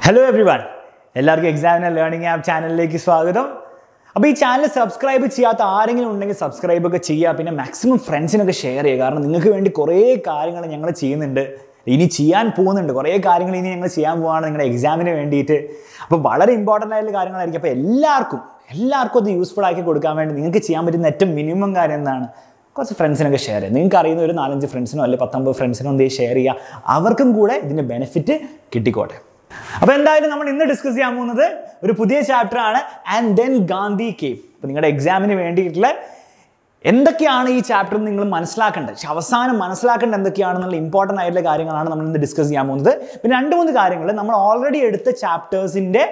Hello everyone. എല്ലാവർക്കും examiner learning app ചാനലിലേക്ക് സ്വാഗതം. അപ്പോൾ ഈ ചാനൽ സബ്സ്ക്രൈബ് ചെയ്യാത്ത ആരെങ്കിലും ഉണ്ടെങ്കിൽ സബ്സ്ക്രൈബ് ഒക്കെ ചെയ്യുക. പിന്നെ മാക്സിമം ഫ്രണ്ട്സിനൊക്കെ ഷെയർ ചെയ്യുക. കാരണം നിങ്ങൾക്ക് വേണ്ടി കുറേ കാര്യങ്ങൾ ഞങ്ങൾ ചെയ്യുന്നുണ്ട്, ഇനി ചെയ്യാൻ പോകുന്നുണ്ട്. കുറേ കാര്യങ്ങൾ ഇനി ഞങ്ങൾ ചെയ്യാൻ പോവാണ് നിങ്ങളുടെ എക്സാമിന് വേണ്ടിയിട്ട്. അപ്പോൾ വളരെ ഇമ്പോർട്ടൻ്റ് ആയിട്ടുള്ള കാര്യങ്ങളായിരിക്കും. അപ്പോൾ എല്ലാവർക്കും അത് യൂസ്ഫുൾ ആക്കി കൊടുക്കാൻ വേണ്ടി നിങ്ങൾക്ക് ചെയ്യാൻ പറ്റുന്ന ഏറ്റവും മിനിമം കാര്യം എന്താണ്? കുറച്ച് ഫ്രണ്ട്സിനൊക്കെ ഷെയർ ചെയ്യുക. നിങ്ങൾക്ക് അറിയുന്ന ഒരു 4-5 ഫ്രണ്ട്സിനോ അല്ലെങ്കിൽ 10-50 ഫ്രണ്ട്സിനോ എന്തെങ്കിലും ഷെയർ ചെയ്യുക. അവർക്കും കൂടെ ഇതിൻ്റെ ബെനിഫിറ്റ് കിട്ടിക്കോട്ടെ. അപ്പോൾ എന്തായാലും നമ്മൾ ഇന്ന് ഡിസ്കസ് ചെയ്യാൻ പോകുന്നത് ഒരു പുതിയ ചാപ്റ്റർ ആണ്, ആൻഡ് ദെൻ ഗാന്ധി കേം. അപ്പോൾ നിങ്ങളുടെ എക്സാമിന് വേണ്ടിയിട്ടുള്ള എന്തൊക്കെയാണ് ഈ ചാപ്റ്റർ നിങ്ങൾ മനസ്സിലാക്കേണ്ടത്, അവസാനം മനസ്സിലാക്കേണ്ടത് എന്തൊക്കെയാണെന്നുള്ള ഇമ്പോർട്ടൻ്റ് ആയിട്ടുള്ള കാര്യങ്ങളാണ് നമ്മൾ ഇന്ന് ഡിസ്കസ് ചെയ്യാൻ പോകുന്നത്. പിന്നെ 2-3 കാര്യങ്ങൾ നമ്മൾ ഓൾറെഡി എടുത്ത ചാപ്റ്റേഴ്സിൻ്റെ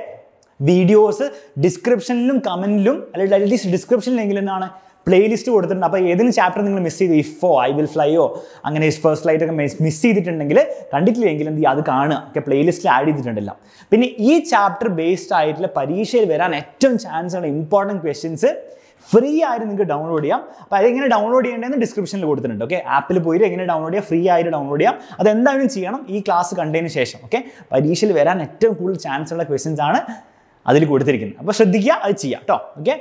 വീഡിയോസ് ഡിസ്ക്രിപ്ഷനിലും കമൻറ്റിലും അല്ലെങ്കിൽ അറ്റ്ലീസ്റ്റ് ഡിസ്ക്രിപ്ഷനിലെങ്കിലും എന്താണ് പ്ലേലിസ്റ്റ് കൊടുത്തിട്ടുണ്ട്. അപ്പോൾ ഏതെങ്കിലും ചാപ്റ്റർ നിങ്ങൾ മിസ് ചെയ്ത് ഇഫോ ഐ വിൽ ഫ്ലൈയോ അങ്ങനെ ഫസ്റ്റ് ഫ്ലൈറ്റ് ഒക്കെ മിസ് ചെയ്തിട്ടുണ്ടെങ്കിൽ കണ്ടിട്ടില്ലെങ്കിൽ എന്ത് ചെയ്യുക, അത് കാണുക. ഒക്കെ പ്ലേലിസ്റ്റിൽ ആഡ് ചെയ്തിട്ടുണ്ടല്ലോ. പിന്നെ ഈ ചാപ്റ്റർ ബേസ്ഡ് ആയിട്ടുള്ള പരീക്ഷയിൽ വരാൻ ഏറ്റവും ചാൻസ് ഉള്ള ഇമ്പോർട്ടൻറ്റ് ക്വസ്റ്റ്യൻസ് ഫ്രീ ആയിട്ട് നിങ്ങൾക്ക് ഡൗൺലോഡ് ചെയ്യാം. അപ്പോൾ അതെങ്ങനെ ഡൗൺലോഡ് ചെയ്യേണ്ടതെന്ന് ഡിസ്ക്രിപ്ഷനിൽ കൊടുത്തിട്ടുണ്ട്. ഓക്കെ, ആപ്പിൽ പോയിട്ട് എങ്ങനെ ഡൗൺലോഡ് ചെയ്യാം, ഫ്രീ ആയിട്ട് ഡൗൺലോഡ് ചെയ്യാം. അതെന്തായാലും ചെയ്യണം ഈ ക്ലാസ് കണ്ടതിന് ശേഷം. ഓക്കെ, പരീക്ഷയിൽ വരാൻ ഏറ്റവും കൂടുതൽ ചാൻസ് ഉള്ള ക്വസ്റ്റ്യൻസ് ആണ് അതിൽ കൊടുത്തിരിക്കുന്നത്. അപ്പോൾ ശ്രദ്ധിക്കുക, അത് ചെയ്യാം കേട്ടോ. ഓക്കെ,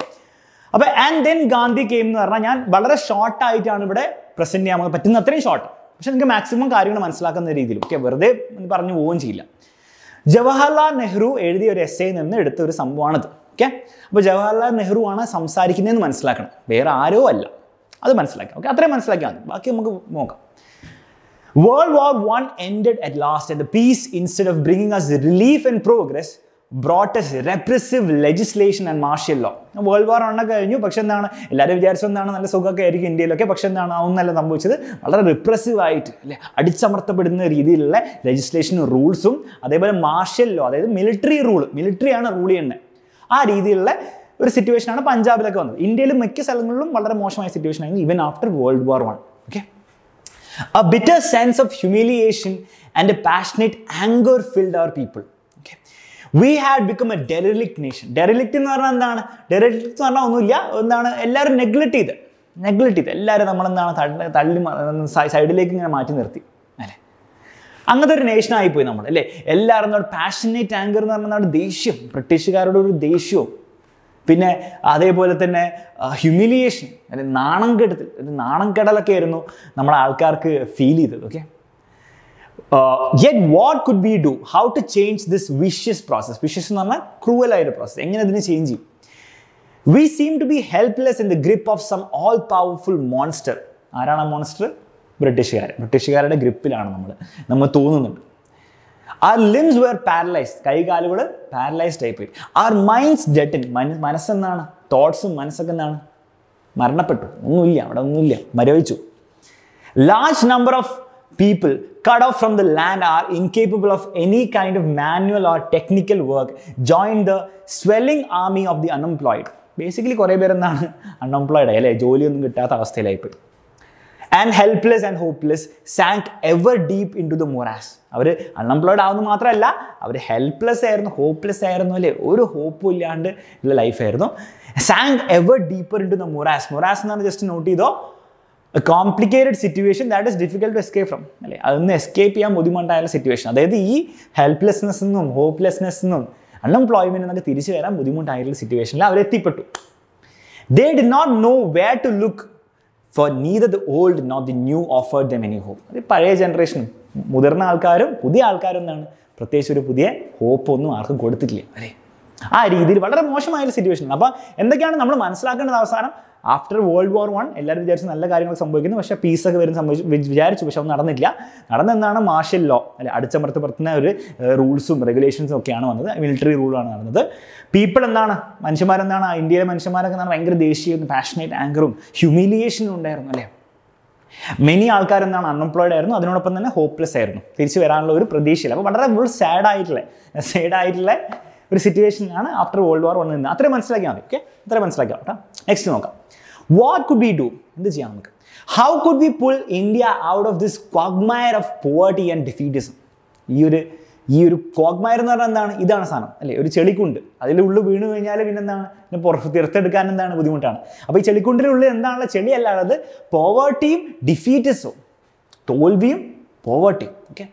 അപ്പോൾ ആൻഡ് ദെൻ ഗാന്ധി കേം എന്ന് പറഞ്ഞാൽ ഞാൻ വളരെ ഷോർട്ടായിട്ടാണ് ഇവിടെ പ്രസൻറ്റ് ചെയ്യാൻ പറ്റുന്ന അത്രയും ഷോർട്ട്, പക്ഷെ നിങ്ങൾക്ക് മാക്സിമം കാര്യങ്ങൾ മനസ്സിലാക്കുന്ന രീതിയിൽ. ഓക്കെ, വെറുതെ പറഞ്ഞു പോവുകയും ചെയ്യില്ല. ജവഹർലാൽ നെഹ്റു എഴുതിയ ഒരു എസ്സേയിൽ നിന്ന് എടുത്ത ഒരു സംഭവമാണിത്. ഓക്കെ, അപ്പോൾ ജവഹർലാൽ നെഹ്റു ആണ് സംസാരിക്കുന്നതെന്ന് മനസ്സിലാക്കണം, വേറെ ആരോ അല്ല. അത് മനസ്സിലാക്കാം. ഓക്കെ, അത്രയും മനസ്സിലാക്കിയാൽ മതി, ബാക്കി നമുക്ക് നോക്കാം. World War I ended at last, and the peace, instead of bringing us relief and progress, brought us repressive legislation and martial law. World war I കഴിഞ്ഞു, പക്ഷെ എന്താണ് എല്ലാവരും വിചാരിച്ചെന്താണ് നല്ല സുഖമൊക്കെ ആയിരിക്കും ഇന്ത്യയിലൊക്കെ. പക്ഷെ എന്താണ് അതൊന്നല്ല സംഭവിച്ചത്. വളരെ റിപ്രസീവ് ആയിട്ട് അല്ലെ, അടിച്ചമർത്തപ്പെടുന്ന രീതിയിലുള്ള ലെജിസ്ലേഷനും റൂൾസും അതേപോലെ മാർഷ്യൽ ലോ, അതായത് മിലിറ്ററിയാണ് റൂൾ ചെയ്യുന്നത്. ആ രീതിയിലുള്ള ഒരു സിറ്റുവേഷനാണ് പഞ്ചാബിലൊക്കെ വന്നത്. ഇന്ത്യയിൽ മിക്ക സ്ഥലങ്ങളിലും വളരെ മോശമായ സിറ്റുവേഷൻ ആയിരുന്നു even after world war I. Okay, a bitter sense of humiliation and a passionate anger filled our people. We had become a derelict nation. Derelict എന്ന് പറഞ്ഞാൽ എന്താണ്? Derelict എന്ന് പറഞ്ഞാൽ ഒന്നുമില്ല, എന്താണ് എല്ലാവരും നെഗ്ലക്ട് ചെയ്ത് എല്ലാവരും നമ്മളെന്താണ് തള്ളി സൈഡിലേക്ക് ഇങ്ങനെ മാറ്റി നിർത്തി അല്ലേ. അങ്ങനത്തെ ഒരു നേഷനായിപ്പോയി നമ്മൾ അല്ലേ. എല്ലാവരും പാഷനേറ്റ് ആങ്കർ എന്ന് പറഞ്ഞാൽ ദേഷ്യം, ബ്രിട്ടീഷുകാരുടെ ഒരു ദേഷ്യവും, പിന്നെ അതേപോലെ തന്നെ ഹ്യൂമിലിയേഷൻ അല്ലെങ്കിൽ നാണംകെടലൊക്കെ ആയിരുന്നു നമ്മുടെ ആൾക്കാർക്ക് ഫീൽ ചെയ്തത്. Okay, yet what could we do? How to change this vicious process? Vicious എന്ന് പറഞ്ഞാൽ ക്രൂവൽ ആയിട്ട് പ്രോസസ്. എങ്ങനെ ഇതിനെ ചേഞ്ച് ചെയ്യും? We seem to be helpless in the grip of some all powerful monster. ആരാണ് ആ മോൺസ്റ്റർ? ബ്രിട്ടീഷുകാരുടെ ഗ്രിപ്പിലാണ് നമ്മൾ തോന്നുന്നുണ്ട്. Our limbs were paralyzed. കൈകാലുകൾ പാരലൈസ്ഡ് ആയിപ്പോയി. Our minds deadened. മനസ്സെന്താണ്? തോട്ട്സും മനസ്സൊക്കെ എന്താണ്? മരണപ്പെട്ടു. ഒന്നുമില്ല, മരവിച്ചു. Large number of people cut off from the land are incapable of any kind of manual or technical work joined the swelling army of the unemployed. Basically കുറേ പേര് എന്താണ് unemployed ആയി അല്ലേ, ജോലിയൊന്നും കിട്ടാത്ത അവസ്ഥയിലായിപ്പോയി. And helpless and hopeless sank ever deep into the morass. അവർ unemployed ആവുന്നത് മാത്രമല്ല, അവർ ഹെൽപ്ലെസ് ആയിരുന്നു, ഹോപ്പ്ലെസ് ആയിരുന്നു അല്ലേ, ഒരു ഹോപ്പും ഇല്ലാണ്ട് ഉള്ള ലൈഫായിരുന്നു. sank ever deeper into the morass. morass എന്നാണ് ജസ്റ്റ് നോട്ട് ചെയ്തോ, a complicated situation that is difficult to escape from അല്ലേ. അതൊന്ന് എസ്കേപ്പ് ചെയ്യാൻ ബുദ്ധിമുട്ടായുള്ള സിറ്റുവേഷൻ. അതായത് ഈ ഹെൽപ്ലെസ്നെസ് എന്നും ഹോപ്പ്ലെസ്നെസ് എന്നും അൺഎംപ്ലോയ്മെന്റ് എന്നൊക്കെ തിരിച്ചു വരാൻ ബുദ്ധിമുട്ടായിട്ടുള്ള സിറ്റുവേഷനിൽ അവരെത്തിപ്പെട്ടു. They did not know where to look, for neither the old nor the new offered them any hope. അത് പഴയ ജനറേഷനും മുതിർന്ന ആൾക്കാരും പുതിയ ആൾക്കാരും എന്താണ് പ്രത്യേകിച്ച് ഒരു പുതിയ ഹോപ്പ് ഒന്നും ആർക്കും കൊടുത്തിട്ടില്ല അല്ലേ. ആ രീതിയിൽ വളരെ മോശമായൊരു സിറ്റുവേഷൻ. അപ്പോൾ എന്തൊക്കെയാണ് നമ്മൾ മനസ്സിലാക്കേണ്ടത്? അവസാനം ആഫ്റ്റർ വേൾഡ് വാർ I എല്ലാവരും വിചാരിച്ച് നല്ല കാര്യങ്ങൾ സംഭവിക്കുന്നു, പക്ഷേ പീസൊക്കെ വിചാരിച്ചു, പക്ഷെ അത് നടന്നില്ല. നടന്നെന്താണ് മാർഷ്യൽ ലോ അല്ലെ, അടിച്ചമർത്തപ്പെടുന്ന ഒരു റൂൾസും റെഗുലേഷൻസും ഒക്കെയാണ് വന്നത്. മിലിറ്ററി റൂളാണ് നടന്നത്. പീപ്പിൾ എന്താണ്, മനുഷ്യന്മാരെന്താണ്, ഇന്ത്യയിലെ മനുഷ്യന്മാരൊക്കെ എന്താണ് ഭയങ്കര ദേശീയ പാഷനേറ്റ് ആങ്കറും ഹ്യൂമിലിയേഷനും ഉണ്ടായിരുന്നു അല്ലേ. മെനി ആൾക്കാരെന്താണ് അൺഎംപ്ലോയിഡ് ആയിരുന്നു, അതിനോടൊപ്പം തന്നെ ഹോപ്പ്ലെസ് ആയിരുന്നു, തിരിച്ചു വരാനുള്ള ഒരു പ്രതീക്ഷയില്ല. അപ്പോൾ വളരെ സാഡായിട്ടുള്ള ഒരു സിറ്റുവേഷനിലാണ് ആഫ്റ്റർ വേൾഡ് വാർ I നിന്ന്. അത്രയും മനസ്സിലാക്കിയാൽ മതി. ഓക്കെ, അത്രയും മനസ്സിലാക്കിയാൽ കേട്ടോ. നെക്സ്റ്റ് നോക്കാം. What could we do? എന്ത് ചെയ്യാം നമുക്ക്? How could we pull India out of this quagmire of poverty and defeatism? ഈ ഒരു quagmire എന്ന് പറഞ്ഞാൽ എന്താണ്? ഇതാണ് സാധനം അല്ലേ, ഒരു ചെളിക്കുണ്ട്. അതിലുള്ളിൽ വീണ് കഴിഞ്ഞാൽ പിന്നെ എന്താണ്, പിന്നെ പുറത്തെടുക്കാൻ എന്താണ് ബുദ്ധിമുട്ടാണ്. അപ്പോൾ ഈ ചെളിക്കുണ്ടിനുള്ളിൽ എന്താണുള്ള ചെളിയല്ലാതെ പോവർട്ടിയും ഡിഫീറ്റിസും, തോൽവിയും പോവർട്ടിയും. Okay,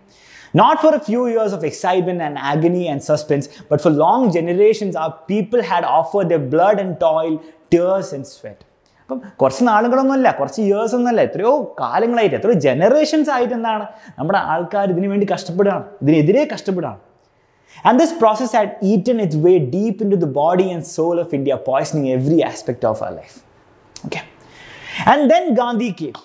Not for a few years of excitement and agony and suspense, but for long generations, our people had offered their blood and toil, tears and sweat. അപ്പം കുറച്ച് നാളുകളൊന്നുമല്ല, കുറച്ച് ഇയേഴ്സ് ഒന്നുമല്ല, എത്രയോ കാലങ്ങളായിട്ട്, എത്രയോ ജനറേഷൻസ് ആയിട്ട് എന്താണ് നമ്മുടെ ആൾക്കാർ ഇതിനു വേണ്ടി കഷ്ടപ്പെടുകയാണ്, ഇതിനെതിരെ കഷ്ടപ്പെടുകയാണ്. And this process had eaten its way deep into the body and soul of India, poisoning every aspect of our life. Okay. And then Gandhi came.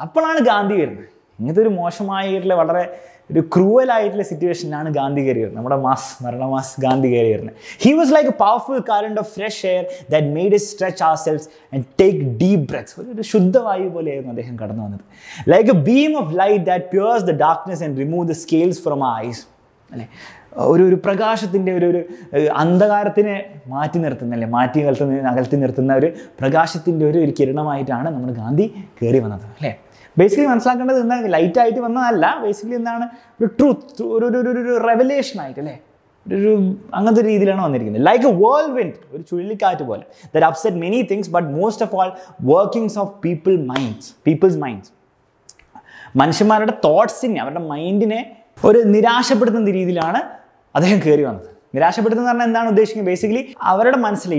അപ്പോഴാണ് ഗാന്ധി വരുന്നത്. ഇങ്ങനത്തെ ഒരു മോശമായിട്ടുള്ള വളരെ ഒരു ക്രൂവലായിട്ടുള്ള സിറ്റുവേഷനിലാണ് ഗാന്ധി കയറി വരുന്നത്. നമ്മുടെ മരണമാസ് ഗാന്ധി കയറി വരുന്നത്. He was like a powerful current of fresh air that made us stretch ourselves and take deep breaths. ഒരു ശുദ്ധവായു പോലെയായിരുന്നു അദ്ദേഹം കടന്നു വന്നത്. Like a beam of light that pierced the darkness and removed the scales from our eyes. അല്ലേ, ഒരു പ്രകാശത്തിൻ്റെ ഒരു അന്ധകാരത്തിനെ മാറ്റി നിർത്തുന്നല്ലേ, അകൽത്തി നിർത്തുന്ന ഒരു പ്രകാശത്തിൻ്റെ ഒരു കിരണമായിട്ടാണ് നമ്മുടെ ഗാന്ധി കയറി വന്നത്. അല്ലേ, ബേസിക്കലി മനസ്സിലാക്കേണ്ടത് എന്താണ്, ലൈറ്റായിട്ട് വന്നതല്ല, ബേസിക്കലി എന്താണ്, ഒരു ട്രൂത്ത്, ഒരു റെവലേഷൻ ആയിട്ട്, അല്ലേ, ഒരു അങ്ങനത്തെ രീതിയിലാണ് വന്നിരിക്കുന്നത്. ലൈക്ക് എ വേൾവിൻഡ്, ഒരു ചുഴലിക്കാറ്റ് പോലെ, that upset many things but most of all workings of people's minds. മനുഷ്യന്മാരുടെ തോട്ട്സിനെ, അവരുടെ മൈൻഡിനെ ഒരു നിരാശപ്പെടുത്തുന്ന രീതിയിലാണ് അദ്ദേഹം കയറി വന്നത്. നിരാശപ്പെടുത്തുന്ന പറഞ്ഞാൽ എന്താണ് ഉദ്ദേശിക്കുന്നത്, ബേസിക്കലി അവരുടെ മനസ്സിൽ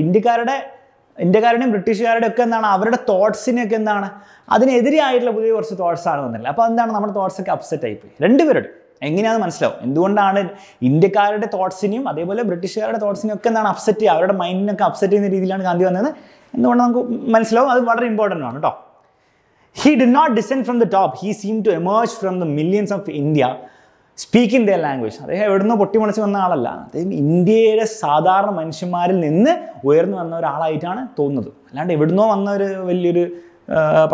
ഇന്ത്യക്കാരുടെയും ബ്രിട്ടീഷുകാരുടെയും ഒക്കെ എന്താണ്, അവരുടെ തോട്ട്സിനെയൊക്കെ എന്താണ്, അതിനെതിരെയായിട്ടുള്ള പുതിയ കുറച്ച് തോട്ട്സാണ് വന്നില്ല. അപ്പോൾ എന്താണ്, നമ്മുടെ തോട്ട്സൊക്കെ അപ്സെറ്റ് ആയിപ്പോയി. രണ്ടുപേരുടെ എങ്ങനെയാണെന്ന് മനസ്സിലാവും. എന്തുകൊണ്ടാണ് ഇന്ത്യക്കാരുടെ തോട്ട്സിനെയും അതേപോലെ ബ്രിട്ടീഷുകാരുടെ തോട്ട്സിനെയും ഒക്കെ എന്താണ് അപ്സെറ്റ് ചെയ്യുക, അവരുടെ മൈൻഡിനൊക്കെ അപ്സെറ്റ് ചെയ്യുന്ന രീതിയിലാണ് ഗാന്ധി വന്നത്. എന്തുകൊണ്ട് നമുക്ക് മനസ്സിലാവും, അത് വളരെ ഇമ്പോർട്ടൻ്റ് ആണ് കേട്ടോ. He did not descend from the top. He seemed to emerge from the millions of India, speaking their language. അദ്ദേഹം എവിടുന്നോ പൊട്ടിമുളച്ച് വന്ന ആളല്ല, അദ്ദേഹം ഇന്ത്യയുടെ സാധാരണ മനുഷ്യന്മാരിൽ നിന്ന് ഉയർന്നു വന്ന ഒരാളായിട്ടാണ് തോന്നുന്നത്. അല്ലാണ്ട് എവിടുന്നോ വന്ന ഒരു വലിയൊരു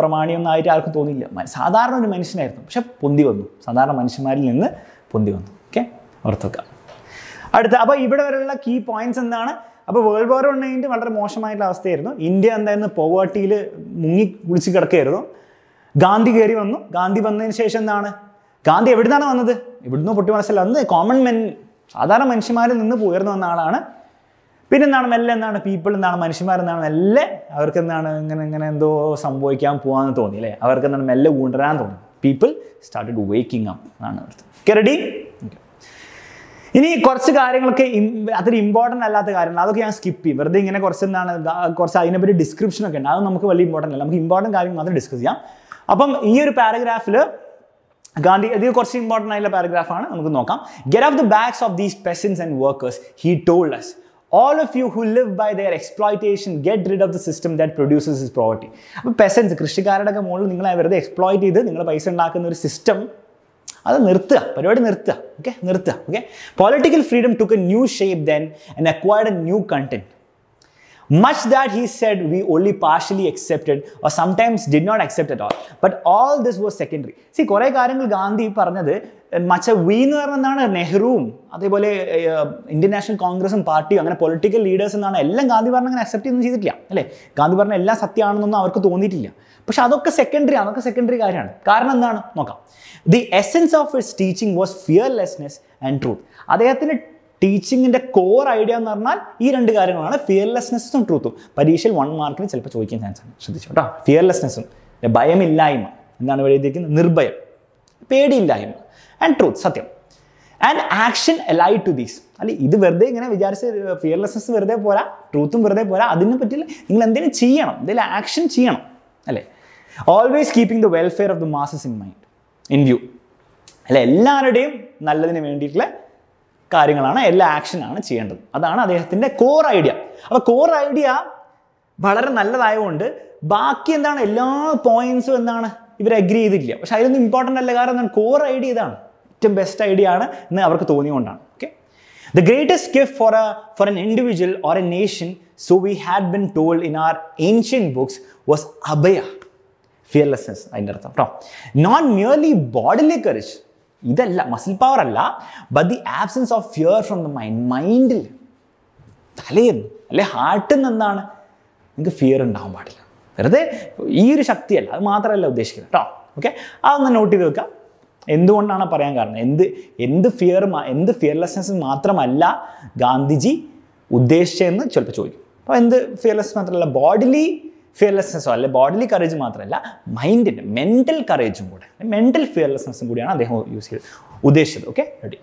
പ്രമാണിയൊന്നും ആയിട്ട് ആർക്കും തോന്നിയില്ല. സാധാരണ ഒരു മനുഷ്യനായിരുന്നു, പക്ഷെ പൊന്തി വന്നു, സാധാരണ മനുഷ്യന്മാരിൽ നിന്ന് പൊന്തി വന്നു. ഓക്കെ, ഓർത്തുവെക്കാം. അടുത്ത, അപ്പോൾ ഇവിടെ വരെയുള്ള കീ പോയിന്റ്സ് എന്താണ്, അപ്പോൾ വേൾഡ് വാർ കഴിഞ്ഞിട്ട് വളരെ മോശമായിട്ടുള്ള അവസ്ഥയായിരുന്നു. ഇന്ത്യ എന്തായിരുന്നു, പോവേർട്ടിയിൽ മുങ്ങി കുളിച്ച് കിടക്കുകയായിരുന്നു. ഗാന്ധി കയറി വന്നു. ഗാന്ധി വന്നതിന് ശേഷം എന്താണ്, ഗാന്ധി എവിടുന്നാണ് വന്നത്, ഇവിടുന്ന് പൊട്ടി മനസ്സിലായി അന്ന് കോമൺ മെൻ, സാധാരണ മനുഷ്യന്മാരിൽ നിന്ന് ഉയർന്നു വന്ന ആളാണ്. പിന്നെ എന്താണ്, മെല്ലെ എന്താണ്, പീപ്പിൾ എന്താണ്, മനുഷ്യന്മാരെന്താണ്, മെല്ലെ അവർക്ക് എന്താണ് ഇങ്ങനെ എന്തോ സംഭവിക്കാൻ പോകാമെന്ന് തോന്നി, അല്ലേ, അവർക്ക് എന്താണ് മെല്ലെ ഊണ്ടരാൻ തോന്നി. പീപ്പിൾ സ്റ്റാർട്ടഡ് വേക്കിംഗ് അപ്പ് എന്നാണ് അർത്ഥം. Okay, ready? ഇനി കുറച്ച് കാര്യങ്ങളൊക്കെ അത്ര ഇമ്പോർട്ടൻ്റ് അല്ലാത്ത കാര്യങ്ങൾ, അതൊക്കെ ഞാൻ സ്കിപ്പ് ചെയ്യും. വെറുതെ ഇങ്ങനെ കുറച്ച് അതിനെപ്പറ്റി ഡിസ്ക്രിപ്ഷനൊക്കെ ഉണ്ട്, അത് നമുക്ക് വലിയ ഇമ്പോർട്ടൻ്റ് അല്ല. നമുക്ക് ഇമ്പോർട്ടൻ്റ് കാര്യങ്ങൾ മാത്രം ഡിസ്കസ് ചെയ്യാം. അപ്പം ഈ ഒരു പാരഗ്രാഫിൽ ഗാന്ധി, ഇത് കുറച്ച് ഇമ്പോർട്ടൻ്റ് ആയിട്ടുള്ള പാരഗ്രാഫാണ്, നമുക്ക് നോക്കാം. Get off the backs of these peasants and workers, he told us. All of you who live by their exploitation, get rid of the system that produces this poverty. അപ്പോൾ പെസൻസ്, കൃഷിക്കാരുടെ ഒക്കെ മുകളിൽ നിങ്ങളെ വെറുതെ എക്സ്പ്ലോയിറ്റ് ചെയ്ത് നിങ്ങൾ പൈസ ഉണ്ടാക്കുന്ന ഒരു സിസ്റ്റം, അത് നിർത്തുക, പരിപാടി നിർത്തുക. ഓക്കെ, നിർത്തുക. Okay, political freedom took a new shape then and acquired a new content. Much that he said we only partially accepted or sometimes did not accept at all. But all this was secondary. See, കുറേ കാര്യങ്ങൾ ഗാന്ധി പറഞ്ഞത് V എന്ന് പറഞ്ഞതാണ്, നെഹ്റുവും അതേപോലെ Indian national കോൺഗ്രസും പാർട്ടിയും അങ്ങനെ political leaders എന്നാണ് എല്ലാം ഗാന്ധി പറഞ്ഞ അങ്ങനെ അക്സെപ്റ്റ് ഒന്നും ചെയ്തിട്ടില്ല, അല്ലേ. ഗാന്ധി പറഞ്ഞ എല്ലാം സത്യമാണെന്നൊന്നും അവർക്ക് തോന്നിയിട്ടില്ല. പക്ഷെ അതൊക്കെ സെക്കൻഡറി ആണ്, അതൊക്കെ സെക്കൻഡറി കാര്യമാണ്. കാരണം എന്താണ് നോക്കാം. The essence of his teaching was fearlessness and truth. അദ്ദേഹത്തിൻ്റെ ടീച്ചിങ്ങിൻ്റെ കോർ ഐഡിയ എന്ന് പറഞ്ഞാൽ ഈ രണ്ട് കാര്യങ്ങളാണ്, ഫിയർലെസ്നെസ്സും ട്രൂത്തും. പരീക്ഷയിൽ 1 മാർക്കിന് ചിലപ്പോൾ ചോദിക്കാൻ ചാൻസ് ആണ്, ശ്രദ്ധിച്ചു കേട്ടോ. ഫിയർലെസ്നെസ്സും, ഭയമില്ലായ്മ, എന്താണ് ഇവിടെ എഴുതിയിരിക്കുന്നത്, നിർഭയം, പേടിയില്ലായ്മ, ആൻഡ് ട്രൂത്ത്, സത്യം. And action allied to these. അല്ലെ, ഇത് വെറുതെ ഇങ്ങനെ വിചാരിച്ച് ഫിയർലെസ്നെസ് വെറുതെ പോരാ, ട്രൂത്തും വെറുതെ പോരാ, അതിനെ പറ്റില്ല, നിങ്ങൾ എന്തെങ്കിലും ചെയ്യണം, എന്തെങ്കിലും ആക്ഷൻ ചെയ്യണം, അല്ലേ. Always keeping the welfare of the masses in view, അല്ലെ. എല്ലാവരുടെയും നല്ലതിന് വേണ്ടിയിട്ടുള്ള കാര്യങ്ങളാണ്, എല്ലാ ആക്ഷനാണ് ചെയ്യേണ്ടത്. അതാണ് അദ്ദേഹത്തിൻ്റെ കോർ ഐഡിയ. അപ്പോൾ കോർ ഐഡിയ വളരെ നല്ലതായതുകൊണ്ട് ബാക്കി എന്താണ്, എല്ലാ പോയിന്റ്സും എന്താണ് ഇവർ അഗ്രി ചെയ്തിട്ടില്ല. പക്ഷെ അതിലൊന്നും ഇമ്പോർട്ടൻ്റ് അല്ല, കാരണം എന്താണ്, കോർ ഐഡിയ ഇതാണ്, ഏറ്റവും ബെസ്റ്റ് ഐഡിയ ആണ് എന്ന് അവർക്ക് തോന്നിയുകൊണ്ടാണ്. Okay, the greatest gift for an individual or a nation, so we had been told in our ancient books, was അഭയ, ഫിയർലെസ്നെസ്. അതിൻ്റെ അർത്ഥം കേട്ടോ, നോട്ട് മിയർലി ബോഡിലി കറേജ്, ഇതല്ല, മസിൽ പവർ അല്ല, but the absence of fear from the mind. മൈൻഡിൽ, തലേന്ന് അല്ലെ ഹാർട്ടിൽ നിന്ന് എന്താണ്, നിങ്ങൾക്ക് ഫിയർ ഉണ്ടാവാൻ പാടില്ല. വെറുതെ ഈ ഒരു ശക്തിയല്ല, അത് മാത്രമല്ല ഉദ്ദേശിക്കുന്നത് കേട്ടോ. ഓക്കെ, അതൊന്ന് നോട്ട് ചെയ്ത് വെക്കാം. എന്തുകൊണ്ടാണ് പറയാൻ കാരണം, എന്ത് ഫിയർലെസ്നെസ് മാത്രമല്ല ഗാന്ധിജി ഉദ്ദേശിച്ചതെന്ന് ചിലപ്പോൾ ചോദിക്കും. അപ്പോൾ എന്ത് ഫിയർലെസ്നെസ് മാത്രമല്ല, ബോഡിലി ഫിയർലെസ്നെസ്സോ അല്ലെ ബോഡിലി കറേജ് മാത്രമല്ല, മൈൻഡിൻ്റെ മെൻ്റൽ കറേജും കൂടെ, മെൻ്റൽ ഫിയർലെസ്നെസ്സും കൂടിയാണ് അദ്ദേഹം യൂസ് ചെയ്തത്. ഉദ്ദേശിച്ചത്. Okay, ready.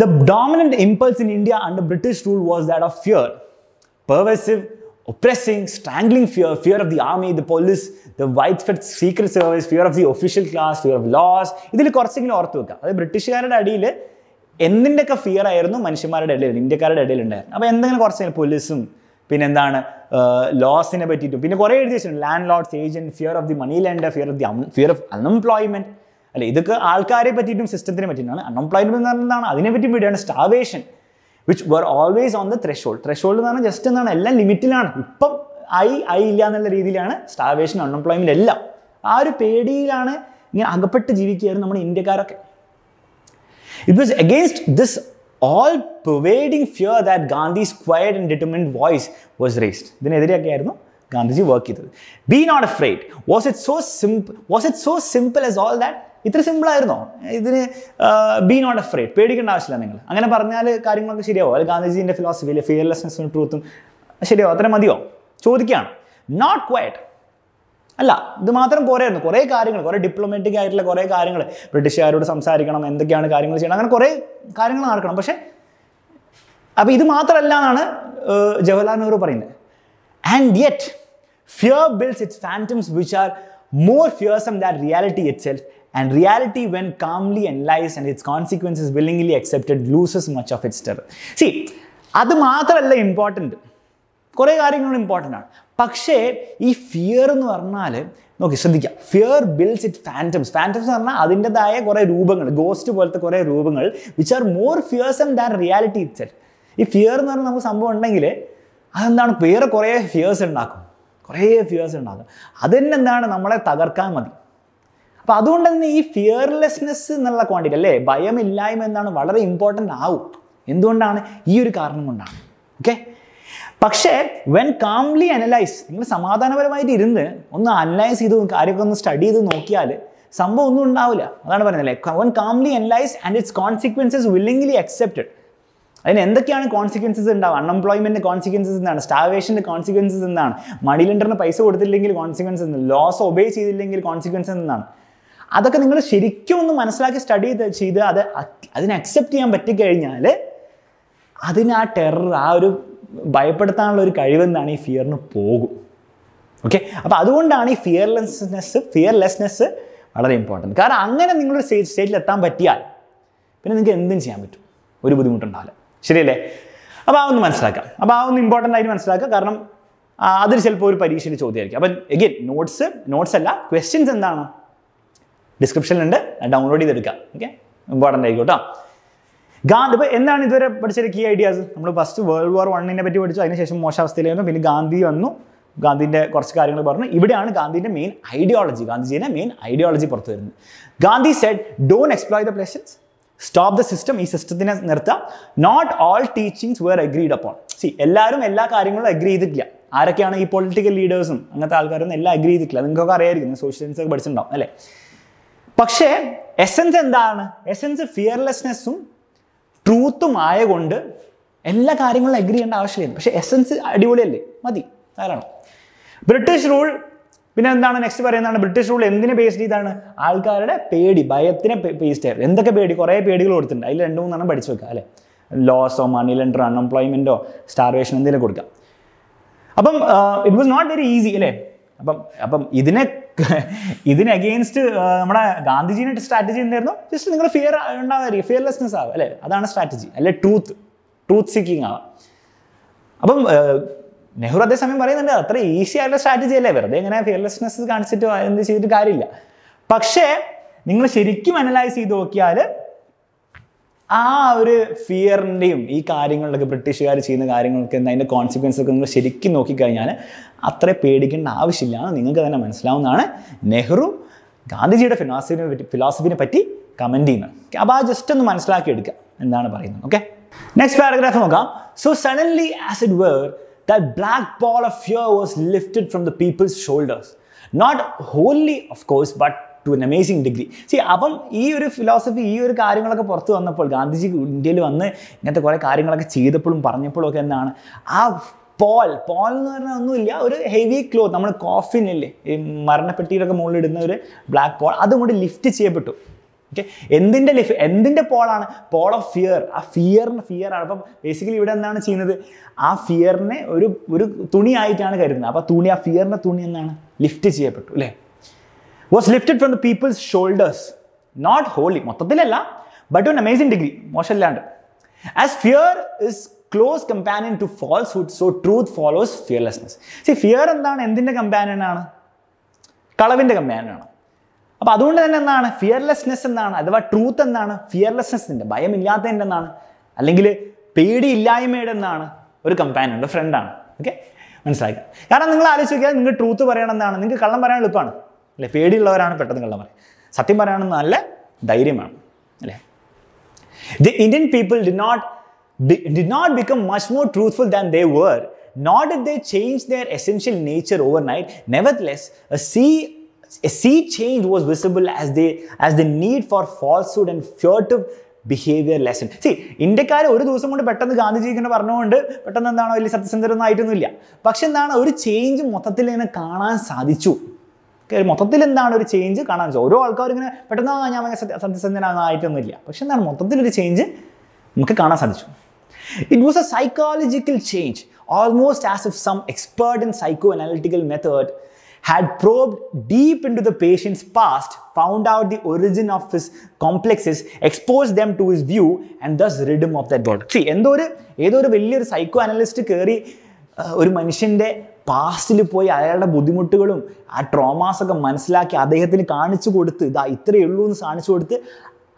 The dominant impulse in India under British rule was that of fear. Pervasive, oppressing, strangling fear. Fear of the army, the police, the widespread secret service, fear of the official class, fear of laws. ഇതിൽ കുറച്ചെങ്കിലും ഓർത്ത് വെക്കാം. അത് ബ്രിട്ടീഷുകാരുടെ അടിയിൽ എന്തിൻ്റെയൊക്കെ fear ആയിരുന്നു മനുഷ്യന്മാരുടെ ഇടയിൽ, ഇന്ത്യക്കാരുടെ ഇടയിൽ ഉണ്ടായിരുന്നു. അപ്പോൾ എന്തെങ്കിലും കുറച്ചെങ്കിലും പോലീസും പിന്നെ എന്താണ് ലോസിനെ പറ്റിയിട്ടും പിന്നെ കുറേ എഴുതി വെച്ചിട്ടുണ്ട്. Landlords, agent, fear of the money lender, fear of unemployment. അല്ലെ, ഇതൊക്കെ ആൾക്കാരെ പറ്റിയിട്ടും സിസ്റ്റത്തിനെ പറ്റിയിട്ടാണ്. അൺഎംപ്ലോയ്മെന്റ് എന്ന് പറഞ്ഞാൽ എന്താണ്, അതിനെപ്പറ്റി വേണ്ടിയാണ്. Starvation which were always on the threshold. Threshold എന്ന് പറഞ്ഞാൽ ജസ്റ്റ് എന്താണ്, എല്ലാം ലിമിറ്റിലാണ്. ഇപ്പം ആയി ഇല്ല എന്നുള്ള രീതിയിലാണ് സ്റ്റാവേഷൻ, അൺഎംപ്ലോയ്മെന്റ് എല്ലാം. ആ ഒരു പേടിയിലാണ് ഇങ്ങനെ അകപ്പെട്ട് ജീവിക്കുകയായിരുന്നു നമ്മുടെ ഇന്ത്യക്കാരൊക്കെ. It was against this all-pervading fear that Gandhi's quiet and determined voice was raised. ഇതിനെതിരെയൊക്കെയായിരുന്നു ഗാന്ധിജി വർക്ക് ചെയ്തത്. Be not afraid. Was it so simple as all that? ഇത്ര സിമ്പിൾ ആയിരുന്നോ ഇതിന്? ബി നോട്ട് അഫ്രൈഡ്, പേടിക്കേണ്ട ആവശ്യമില്ല നിങ്ങൾ. അങ്ങനെ പറഞ്ഞാൽ കാര്യങ്ങളൊക്കെ ശരിയാവും. അത് ഗാന്ധിജീൻ്റെ ഫിലോസഫിയിലെ ഫിയർലെസ്നെസ്സും ട്രൂത്തും ശരിയാവും, അത്ര മതിയോ ചോദിക്കുകയാണ്. നോട്ട് ക്വയറ്റ് അല്ല, ഇത് മാത്രം പോരായിരുന്നു. കുറേ കാര്യങ്ങൾ, കുറേ ഡിപ്ലോമാറ്റിക് ആയിട്ടുള്ള കുറേ കാര്യങ്ങൾ, ബ്രിട്ടീഷുകാരോട് സംസാരിക്കണം, എന്തൊക്കെയാണ് കാര്യങ്ങൾ ചെയ്യണം, അങ്ങനെ കുറേ കാര്യങ്ങൾ നടക്കണം. പക്ഷേ അപ്പോൾ ഇത് മാത്രമല്ല എന്നാണ് ജവഹർലാൽ നെഹ്റു പറയുന്നത്. And yet fear builds it's phantoms which are more fearsome than reality itself, and reality, when calmly analyzed and its consequences willingly accepted, loses much of its terror. See, അത് മാത്രമല്ല ഇമ്പോർട്ടൻറ്റ്, കുറേ കാര്യങ്ങളും ഇമ്പോർട്ടൻ്റ് ആണ്. പക്ഷേ ഈ fear എന്ന് പറഞ്ഞാൽ നോക്കി ശ്രദ്ധിക്കാം. Fear builds it phantoms. Phantoms എന്ന് പറഞ്ഞാൽ അതിൻ്റെതായ കുറേ രൂപങ്ങൾ, ഗോസ്റ്റ് പോലത്തെ കുറേ രൂപങ്ങൾ, which are more fearsome than reality itself. ഈ ഫിയർ എന്ന് പറഞ്ഞാൽ നമുക്ക് സംഭവം ഉണ്ടെങ്കിൽ അതെന്താണ്, വേറെ കുറേ ഫിയേഴ്സ് ഉണ്ടാക്കും, അതുതന്നെ എന്താണ്, നമ്മളെ തകർക്കാൻ മതി. അപ്പോൾ അതുകൊണ്ട് തന്നെ ഈ ഫിയർലെസ്നെസ് എന്നുള്ള ക്വാണ്ടിറ്റി, അല്ലേ, ഭയമില്ലായ്മ എന്താണ് വളരെ ഇമ്പോർട്ടൻ്റ് ആവും. എന്തുകൊണ്ടാണ്? ഈ ഒരു കാരണം കൊണ്ടാണ്. ഓക്കെ, പക്ഷേ വെൻ കാംലി അനലൈസ്, നിങ്ങൾ സമാധാനപരമായിട്ട് ഇരുന്ന് ഒന്ന് അനലൈസ് ചെയ്ത് കാര്യമൊക്കെ ഒന്ന് സ്റ്റഡി ചെയ്ത് നോക്കിയാൽ സംഭവം ഒന്നും ഉണ്ടാവില്ല. അതാണ് പറയുന്നത്, അല്ലേ, when calmly analyse and it's consequences willingly accepted. അതിന് എന്തൊക്കെയാണ് കോൺസിക്വൻസസ് ഉണ്ടാവും? അൺഎംപ്ലോയ്മെൻറ്റിൻ്റെ കോൺസിക്വൻസസ് എന്താണ്? സ്റ്റാവേഷൻ്റെ കോൺസിക്വൻസസ് എന്താണ്? മണി ലെൻഡറിന് പൈസ കൊടുത്തില്ലെങ്കിൽ കോൺസിക്വൻസസ് എന്താണ്? ലോസ് ഒബേ ചെയ്തില്ലെങ്കിൽ കോൺസിക്വൻസസ് എന്താണ്? അതൊക്കെ നിങ്ങൾ ശരിക്കും ഒന്ന് മനസ്സിലാക്കി സ്റ്റഡി ചെയ്ത് അതിനെ അക്സെപ്റ്റ് ചെയ്യാൻ പറ്റിക്കഴിഞ്ഞാൽ അതിന് ആ ടെറർ, ആ ഒരു ഭയപ്പെടുത്താനുള്ള ഒരു കഴിവെന്താണ് ഈ ഫിയറിന് പോകും. ഓക്കെ, അപ്പോൾ അതുകൊണ്ടാണ് ഈ ഫിയർലെസ്നെസ് വളരെ ഇമ്പോർട്ടൻറ്റ്. കാരണം അങ്ങനെ നിങ്ങളൊരു സ്റ്റേറ്റിൽ എത്താൻ പറ്റിയാൽ പിന്നെ നിങ്ങൾക്ക് എന്തും ചെയ്യാൻ പറ്റും, ഒരു ബുദ്ധിമുട്ടുണ്ടാവില്ല. ശരിയല്ലേ? അപ്പോൾ ആ ഒന്ന് മനസ്സിലാക്കാം. അപ്പോൾ ആ ഒന്ന് ഇമ്പോർട്ടൻ്റ് ആയിട്ട് മനസ്സിലാക്കുക. കാരണം അതിൽ ചിലപ്പോൾ ഒരു പരീക്ഷയിൽ ചോദ്യമായിരിക്കും. അപ്പം എഗെയിൻ നോട്ട്സ് അല്ല, ക്വസ്റ്റ്യൻസ് എന്താണ് ഡിസ്ക്രിപ്ഷനിലുണ്ട്, ഡൗൺലോഡ് ചെയ്തെടുക്കാം. ഓക്കെ, ഇമ്പോർട്ടൻ്റ് ആയിരിക്കും കേട്ടോ. ഗാന്ധി ഇപ്പോൾ എന്താണ് ഇതുവരെ പഠിച്ചൊരു കീ ഐഡിയാസ്? നമ്മൾ ഫസ്റ്റ് വേൾഡ് വാർ 1 പറ്റി പഠിച്ചു, അതിനുശേഷം മോശാവസ്ഥയിലായിരുന്നു, പിന്നെ ഗാന്ധി വന്നു, ഗാന്ധിൻ്റെ കുറച്ച് കാര്യങ്ങൾ പറഞ്ഞു. ഇവിടെയാണ് ഗാന്ധിജിയുടെ മെയിൻ ഐഡിയോളജി പുറത്തു വരുന്നത്. Gandhi said, don't exploit the places, stop the system. ഈ സിസ്റ്റത്തിനെ നിർത്താം. Not all teachings were agreed upon. എല്ലാവരും എല്ലാ കാര്യങ്ങളും അഗ്രി ചെയ്തിട്ടില്ല. ആരൊക്കെയാണ്? ഈ പൊളിറ്റിക്കൽ ലീഡേഴ്സും അങ്ങനത്തെ ആൾക്കാരൊന്നും എല്ലാം അഗ്രി ചെയ്തിട്ടില്ല. നിങ്ങൾക്കൊക്കെ അറിയായിരിക്കും, സോഷ്യൽ സയൻസ് ഒക്കെ പഠിച്ചിട്ടുണ്ടാവും അല്ലേ? പക്ഷേ എസെൻസ് എന്താണ്? എസെൻസ് ഫിയർലെസ്നെസ്സും ട്രൂത്തും ആയതുകൊണ്ട് എല്ലാ കാര്യങ്ങളും അഗ്രി ചെയ്യേണ്ട ആവശ്യമില്ല. പക്ഷേ എസെൻസ് അടിപൊളിയല്ലേ, മതി, ധാരാളം. ബ്രിട്ടീഷ് റൂൾ, പിന്നെ എന്താണ് നെക്സ്റ്റ് പറയുന്നതാണ്, ബ്രിട്ടീഷ് റൂൾ എന്തിനെ ബേസ്ഡ് ചെയ്താണ്? ആൾക്കാരുടെ പേടി, ഭയത്തിനെ ബേസ്ഡ് ആയിരുന്നു. എന്തൊക്കെ പേടി? കുറേ പേടികൾ കൊടുത്തിട്ടുണ്ട്. അതിൽ 2-3 പഠിച്ചു വെക്കുക അല്ലേ? ലോസോ, മണി ലെൻഡർ, അൺഎംപ്ലോയ്മെൻറ്റോ, സ്റ്റാർവേഷൻ എന്തെങ്കിലും കൊടുക്കാം. അപ്പം it was not very easy അല്ലേ? അപ്പം ഇതിന് അഗെയിൻസ്റ്റ് നമ്മുടെ ഗാന്ധിജീൻ്റെ സ്ട്രാറ്റജി എന്തായിരുന്നു? ജസ്റ്റ് നിങ്ങൾ ഫിയർ ഉണ്ടാവുക, ഫിയർലെസ്നെസ് ആവുക അല്ലേ? അതാണ് സ്ട്രാറ്റജി. അല്ലെ ട്രൂത്ത് സീക്കിങ് ആവുക. അപ്പം നെഹ്റു അതേസമയം പറയുന്നുണ്ട് അത്ര ഈസി ആയിട്ടുള്ള സ്ട്രാറ്റജി അല്ലേ, വെറുതെ ഇങ്ങനെ ഫിയർലെസ്നെസ് കാണിച്ചിട്ട് എന്ത് ചെയ്തിട്ട് കാര്യമില്ല. പക്ഷേ നിങ്ങൾ ശരിക്കും അനലൈസ് ചെയ്ത് നോക്കിയാൽ ആ ഒരു ഫിയറിൻ്റെയും ഈ കാര്യങ്ങളിലൊക്കെ ബ്രിട്ടീഷുകാർ ചെയ്യുന്ന കാര്യങ്ങൾക്ക് എന്താ അതിൻ്റെ കോൺസിക്വൻസ് ഒക്കെ നിങ്ങൾ ശരിക്കും നോക്കിക്കഴിഞ്ഞാൽ അത്ര പേടിക്കേണ്ട ആവശ്യമില്ല, നിങ്ങൾക്ക് തന്നെ മനസ്സിലാവുന്നതാണ്. നെഹ്റു ഗാന്ധിജിയുടെ ഫിലോസഫിനെ പറ്റി കമൻറ്റ് ചെയ്യുന്നത്. അപ്പോൾ ആ ജസ്റ്റ് ഒന്ന് മനസ്സിലാക്കി എടുക്കുക എന്താണ് പറയുന്നത്. ഓക്കെ, നെക്സ്റ്റ് പാരഗ്രാഫ് നോക്കാം. So suddenly as it were that black ball of fear was lifted from the people's shoulders, not wholly of course but to an amazing degree. അപ്പം ഈ ഒരു ഫിലോസഫി, ഈ ഒരു കാര്യങ്ങളൊക്കെ പുറത്ത് വന്നപ്പോൾ, ഗാന്ധിജി ഇന്ത്യയിൽ വന്ന് ഇങ്ങനത്തെ കുറേ കാര്യങ്ങളൊക്കെ ചെയ്തപ്പോഴും പറഞ്ഞപ്പോഴും ഒക്കെ എന്താണ്, ആ പോൾ എന്ന് പറഞ്ഞാൽ ഒന്നുമില്ല, ഒരു ഹെവി ക്ലോത്ത്, നമ്മൾ കോഫിനില്ലേ ഈ മരണപ്പെട്ടിയിലൊക്കെ മുകളിൽ ഇടുന്ന ഒരു ബ്ലാക്ക് പോൾ, അതും കൂടി ലിഫ്റ്റ് ചെയ്യപ്പെട്ടു. ഓക്കെ, എന്തിൻ്റെ പോളാണ്? Pall of fear. ആ ഫിയർ ആണ്. അപ്പം ബേസിക്കലി ഇവിടെ എന്താണ് ചെയ്യുന്നത്? ആ ഫിയറിനെ ഒരു തുണിയായിട്ടാണ് കരുതുന്നത്. അപ്പോൾ ആ ഫിയറിൻ്റെ തുണി എന്താണ്? ലിഫ്റ്റ് ചെയ്യപ്പെട്ടു അല്ലേ? Was lifted from the people's shoulders, not wholly, മൊത്തത്തിലല്ല, but to an amazing degree, മോശമല്ലാണ്ട്. As fear is close companion to falsehood, so truth follows fearlessness. Fear എന്താണ്? എന്തിൻ്റെ കമ്പാനിയൻ ആണ്? കളവിൻ്റെ കമ്പാനിയൻ ആണ്. അപ്പോൾ അതുകൊണ്ട് തന്നെ എന്താണ്? ഫിയർലെസ്നെസ് എന്താണ്? അഥവാ ട്രൂത്ത് എന്താണ്? ഫിയർലെസ്നെസ്സിൻ്റെ, ഭയമില്ലാത്തതിൻ്റെ എന്താണ്? അല്ലെങ്കിൽ പേടിയില്ലായ്മയുടെ എന്താണ്? ഒരു കമ്പാനിയൻ, ഒരു ഫ്രണ്ടാണ്. ഓക്കെ, മനസ്സിലാക്കി. കാരണം നിങ്ങൾ ആലോചിച്ച് നോക്കിയാൽ നിങ്ങൾക്ക് ട്രൂത്ത് പറയണം എന്താണ്? നിങ്ങൾക്ക് കള്ളം പറയാൻ എളുപ്പമാണ് അല്ലേ? പേടിയുള്ളവരാണ് പെട്ടെന്ന് കള്ളം പറയും. സത്യം പറയാണെന്ന് നല്ല ധൈര്യമാണ് അല്ലേ? The Indian people did not become much more truthful than they were, nor did they change their essential nature overnight. Nevertheless, a sea change was visible as the need for falsehood and furtive behavior lesson. ഇന്ത്യക്കാർ ഒരു ദിവസം കൊണ്ട് പെട്ടെന്ന് ഗാന്ധിജിക്ക് പറഞ്ഞുകൊണ്ട് പെട്ടെന്ന് എന്താണ് വലിയ സത്യസന്ധരൊന്നും ആയിട്ടൊന്നുമില്ല. പക്ഷെ എന്താണ്? ഒരു ചേഞ്ച് മൊത്തത്തിൽ ഇങ്ങനെ കാണാൻ സാധിച്ചു. മൊത്തത്തിൽ എന്താണ് ഒരു ചേഞ്ച് കാണാൻ സാധിച്ചു. ഓരോ ആൾക്കാരും ഇങ്ങനെ പെട്ടെന്ന് ഞാൻ സത്യസന്ധനായിട്ടൊന്നുമില്ല. പക്ഷെ എന്താണ്? മൊത്തത്തിലൊരു ചേഞ്ച് നമുക്ക് കാണാൻ സാധിച്ചു. It was a psychological change, almost as if some expert in psychoanalytical method had probed deep into the patient's past, found out the origin of his complexes, exposed them to his view, and thus rid him of that burden. ഏതോ ഒരു വലിയൊരു psycho analyst കയറി ഒരു മനുഷ്യൻ്റെ പാസ്റ്റിൽ പോയി അയാളുടെ ബുദ്ധിമുട്ടുകളും ആ ട്രോമാസൊക്കെ മനസ്സിലാക്കി അദ്ദേഹത്തിന് കാണിച്ചു കൊടുത്ത്, ഇതാ ഇത്രയേ ഉള്ളൂ എന്ന് കാണിച്ചു കൊടുത്ത്,